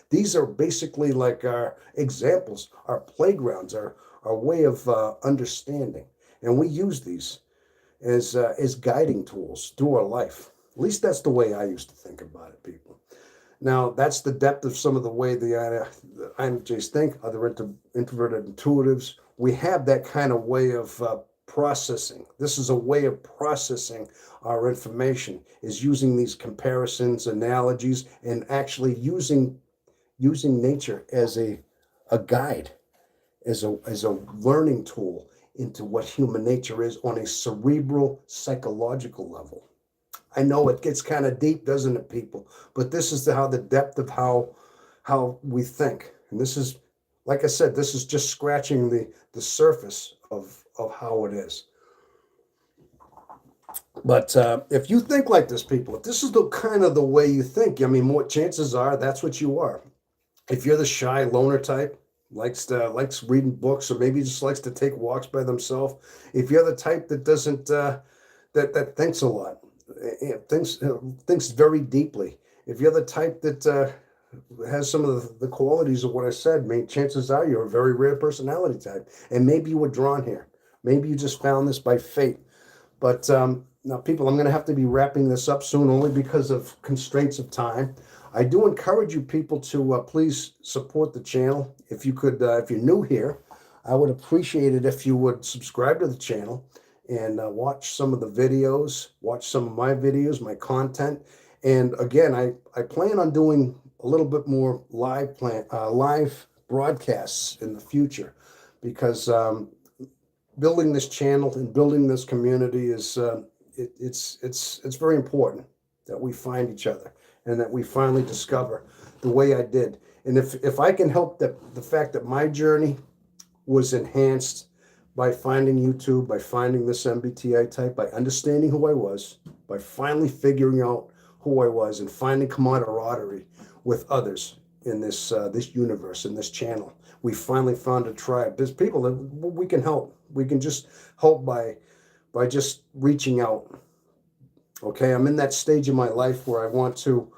these are basically like our examples, our playgrounds, our way of understanding, and we use these as guiding tools through our life. At least that's the way I used to think about it, people. Now, that's the depth of some of the way the INFJs think, other introverted intuitives. We have that kind of way of processing. This is a way of processing our information, is using these comparisons, analogies, and actually using nature as a guide, as a learning tool into what human nature is on a cerebral psychological level. I know it gets kind of deep, doesn't it, people? But this is how the depth of how we think, and this is, like I said, this is just scratching the surface of how it is. But if you think like this, people, if this is the kind of the way you think, I mean, more chances are that's what you are. If you're the shy loner type, likes reading books, or maybe just likes to take walks by themselves. If you're the type that doesn't that thinks a lot, thinks very deeply. If you're the type that has some of the qualities of what I said, I mean, chances are you're a very rare personality type, and maybe you were drawn here. Maybe you just found this by fate. But now, people, I'm going to have to be wrapping this up soon, only because of constraints of time. I do encourage you people to please support the channel. If you could, if you're new here, I would appreciate it if you would subscribe to the channel and watch some of the videos, watch some of my videos, my content. And again, I plan on doing a little bit more live broadcasts in the future, because building this channel and building this community is it's very important that we find each other and that we finally discover the way I did. And if I can help the fact that my journey was enhanced by finding YouTube, by finding this MBTI type, by understanding who I was, by finally figuring out who I was and finding camaraderie with others in this universe, in this channel. We finally found a tribe. There's people that we can help. We can just help by just reaching out. Okay, I'm in that stage of my life where I want to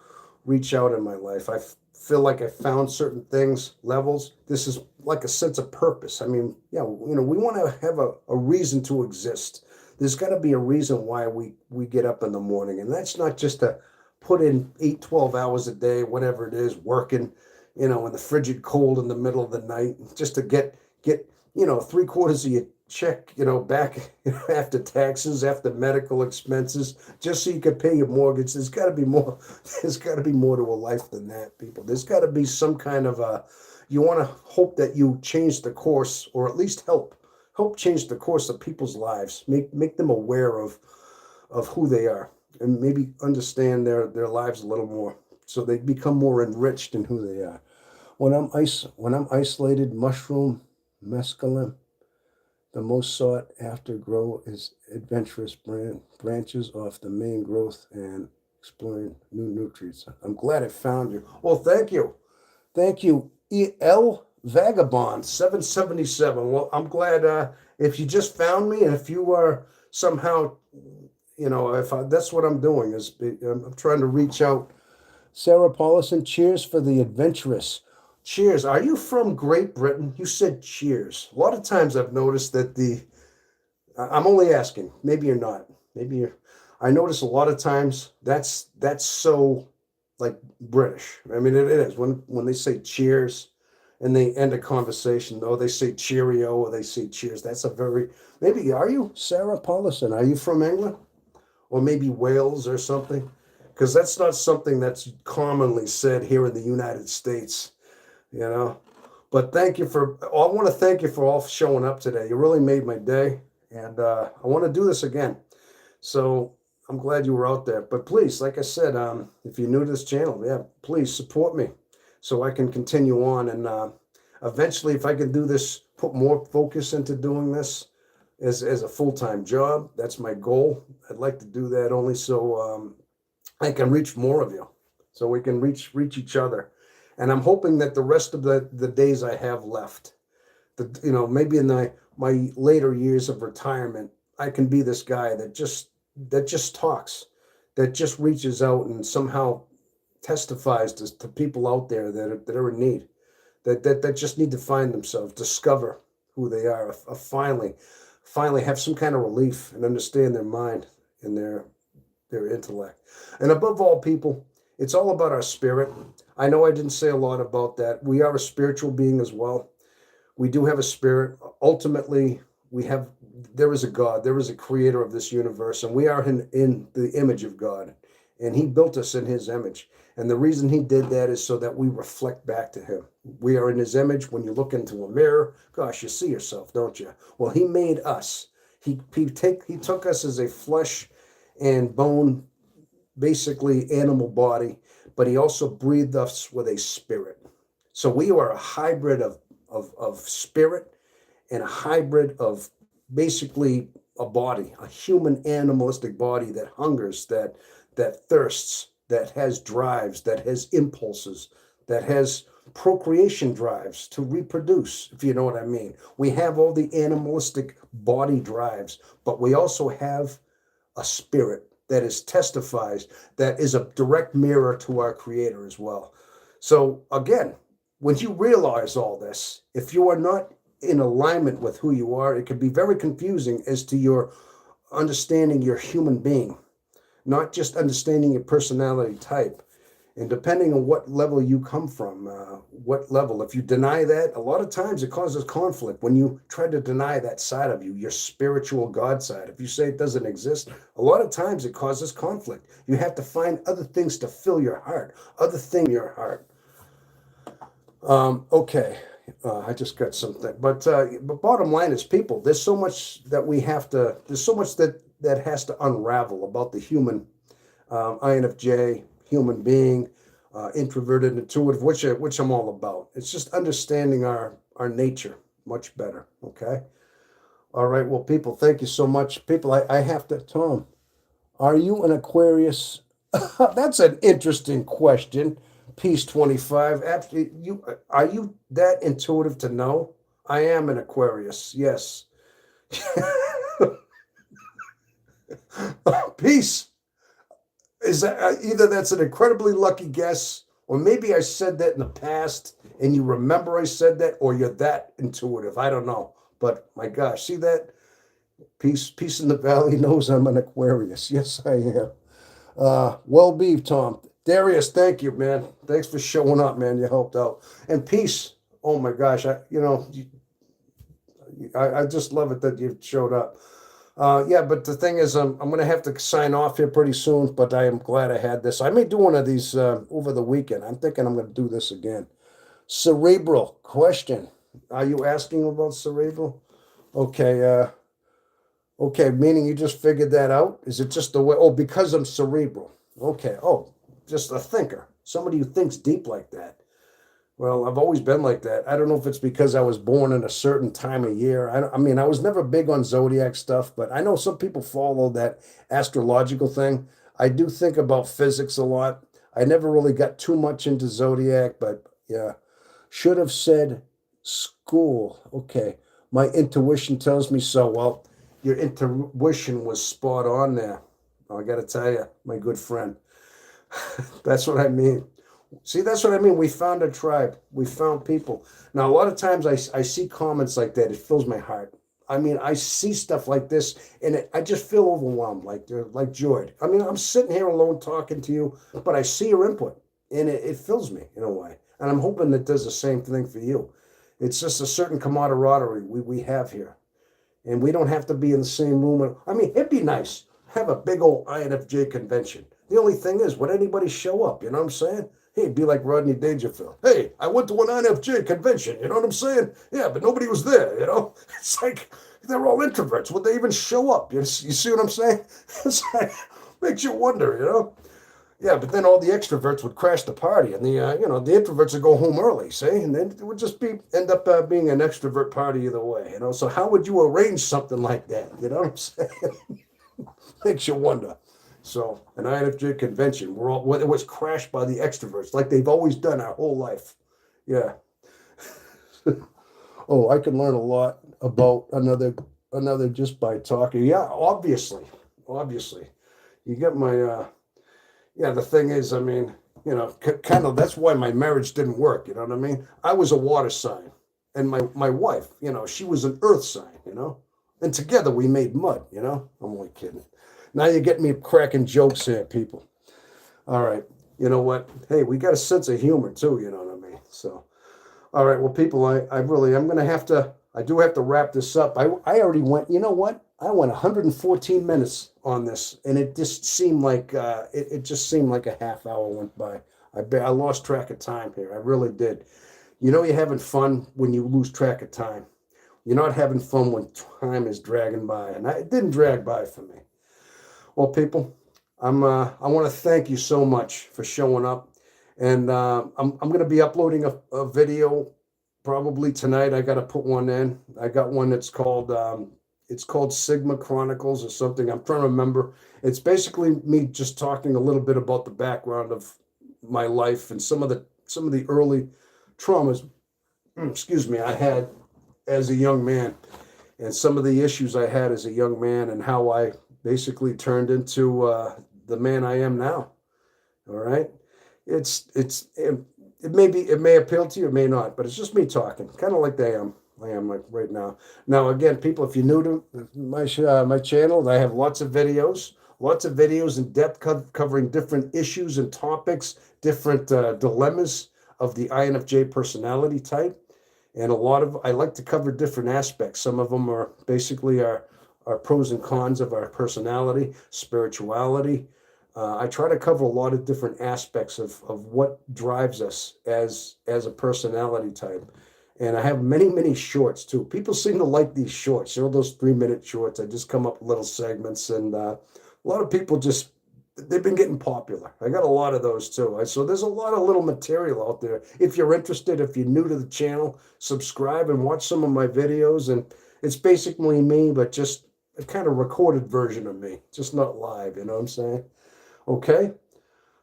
reach out in my life. I feel like I found certain things, levels. This is like a sense of purpose. I mean, yeah, we want to have a reason to exist. There's got to be a reason why we get up in the morning, and that's not just to put in 8-12 hours a day, whatever it is, working, in the frigid cold in the middle of the night, just to get 3/4 of your check, back after taxes, after medical expenses, just so you can pay your mortgage. There's got to be more. There's got to be more to a life than that, people. There's got to be some kind of you want to hope that you change the course, or at least help change the course of people's lives. Make them aware of who they are, and maybe understand their lives a little more, so they become more enriched in who they are. When I'm isolated, mushroom, mescaline, the most sought after grow is adventurous branches off the main growth and exploring new nutrients. I'm glad I found you. Well, thank you. Thank you, El Vagabond 777. Well, I'm glad if you just found me, and if you are somehow, that's what I'm doing, is I'm trying to reach out. Sarah Paulison, cheers for the adventurous. Cheers. Are you from Great Britain? You said cheers. A lot of times I've noticed that I'm only asking, maybe you're not. I notice a lot of times that's so like British. I mean, it is. When they say cheers and they end a conversation, though, they say cheerio or they say cheers. That's maybe, are you Sarah Paulison? Are you from England? Or maybe Wales or something? Because that's not something that's commonly said here in the United States. But I want to thank you for all showing up today. You really made my day, and I want to do this again. So I'm glad you were out there. But please, like I said, if you're new to this channel, yeah, please support me so I can continue on. And eventually, if I can do this, put more focus into doing this as a full-time job, that's my goal. I'd like to do that only so I can reach more of you, so we can reach each other. And I'm hoping that the rest of the days I have left, maybe in my later years of retirement, I can be this guy that just talks, that just reaches out and somehow testifies to people out there that are in need, that just need to find themselves, discover who they are finally have some kind of relief and understand their mind and their intellect. And above all, people, it's all about our spirit. I know I didn't say a lot about that. We are a spiritual being as well. We do have a spirit. Ultimately, we have there is a God, there is a creator of this universe, and we are in the image of God. And he built us in his image. And the reason he did that is so that we reflect back to him. We are in his image. When you look into a mirror, gosh, you see yourself, don't you? Well, he made us. He took us as a flesh and bone, basically animal body, but he also breathed us with a spirit. So we are a hybrid of spirit and a hybrid of basically a body, a human animalistic body that hungers, that thirsts, that has drives, that has impulses, that has procreation drives to reproduce, if you know what I mean. We have all the animalistic body drives, but we also have a spirit that is testifies, that is a direct mirror to our creator as well. So again, when you realize all this, if you are not in alignment with who you are, it can be very confusing as to your understanding your human being, not just understanding your personality type. And depending on what level you come from, what level, if you deny that, a lot of times it causes conflict when you try to deny that side of you, your spiritual God side. If you say it doesn't exist, a lot of times it causes conflict. You have to find other things to fill your heart, other things in your heart. Okay. I just got something, but bottom line is, people, there's so much that there's so much that has to unravel about the human INFJ human being, introverted, intuitive, which I'm all about. It's just understanding our nature much better. Okay. All right. Well, people, thank you so much. People, I have to, Tom, are you an Aquarius? That's an interesting question. Piece 25. Actually, are you that intuitive to know? I am an Aquarius. Yes. Peace. Is that either that's an incredibly lucky guess, or maybe I said that in the past and you remember I said that, or you're that intuitive. I don't know. But my gosh, see that? Peace in the Valley knows I'm an Aquarius. Yes, I am. Well beef, Tom. Darius, thank you, man. Thanks for showing up, man. You helped out. And peace. Oh my gosh, I just love it that you showed up. Yeah, but the thing is, I'm going to have to sign off here pretty soon, but I am glad I had this. I may do one of these over the weekend. I'm thinking I'm going to do this again. Cerebral question. Are you asking about cerebral? Okay. Okay, meaning you just figured that out? Is it just the way? Oh, because I'm cerebral. Okay. Oh, just a thinker. Somebody who thinks deep like that. Well, I've always been like that. I don't know if it's because I was born in a certain time of year. I mean, I was never big on zodiac stuff, but I know some people follow that astrological thing. I do think about physics a lot. I never really got too much into zodiac, but yeah. Should have said school. Okay. My intuition tells me so. Well, your intuition was spot on there. I got to tell you, my good friend. That's what I mean. See, that's what I mean. We found a tribe. We found people. Now, a lot of times I see comments like that. It fills my heart. I mean, I see stuff like this, and I just feel overwhelmed, like joyed. I mean, I'm sitting here alone talking to you, but I see your input, and it fills me in a way. And I'm hoping it does the same thing for you. It's just a certain camaraderie we have here. And we don't have to be in the same room. I mean, it'd be nice. Have a big old INFJ convention. The only thing is, would anybody show up? You know what I'm saying? Hey, it'd be like Rodney Dangerfield. Hey, I went to an INFJ convention. You know what I'm saying? Yeah, but nobody was there, you know? It's like, they're all introverts. Would they even show up? You see what I'm saying? It's like, makes you wonder, you know? Yeah, but then all the extroverts would crash the party, and the introverts would go home early, see, and then it would just end up being an extrovert party either way, you know. So how would you arrange something like that? You know what I'm saying? Makes you wonder. So an INFJ convention, it was crashed by the extroverts, like they've always done our whole life. Yeah. Oh, I can learn a lot about another just by talking. Yeah, obviously. You get my. Yeah, the thing is, I mean, kind of that's why my marriage didn't work. You know what I mean? I was a water sign. and my wife, she was an earth sign, and together we made mud, I'm only kidding. Now you get me cracking jokes here, people. All right. You know what? Hey, we got a sense of humor too, you know what I mean? So, all right. Well, people, I'm going to I do have to wrap this up. I already went, you know what? I went 114 minutes on this, and it just seemed like, it just seemed like a half hour went by. I lost track of time here. I really did. You're having fun when you lose track of time. You're not having fun when time is dragging by, and it didn't drag by for me. Well, people, I want to thank you so much for showing up, and I'm going to be uploading a video probably tonight. I got to put one in. I got one that's called Sigma Chronicles or something. I'm trying to remember. It's basically me just talking a little bit about the background of my life and some of the early traumas, excuse me, I had as a young man, and some of the issues I had as a young man, and how I basically turned into the man I am now. All right, it may appeal to you, it may not, but it's just me talking, kind of like I am like right now. Now, again, people, if you're new to my channel, I have lots of videos in depth covering different issues and topics, different dilemmas of the INFJ personality type. And I like to cover different aspects. Some of them are basically our pros and cons of our personality, spirituality. I try to cover a lot of different aspects of what drives us as a personality type. And I have many, many shorts too. People seem to like these shorts, those 3-minute shorts. I just come up with little segments, and a lot of people they've been getting popular. I got a lot of those too. So there's a lot of little material out there. If you're interested, if you're new to the channel, subscribe and watch some of my videos. And it's basically me, but just a kind of recorded version of me, just not live. You know what I'm saying? Okay.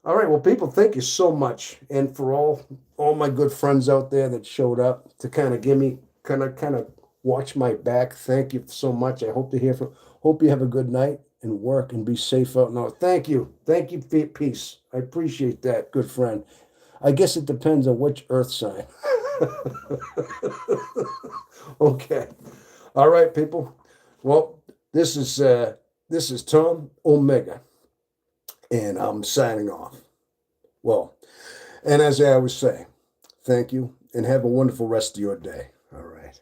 All right. Well, people, thank you so much, and for all my good friends out there that showed up to kind of give me kind of watch my back. Thank you so much. I hope you have a good night and work and be safe out now. Thank you. Peace. I appreciate that, good friend. I guess it depends on which earth sign. Okay. All right, people. Well, this is Tom Omega, and I'm signing off. Well, and as I always say, thank you and have a wonderful rest of your day. All right.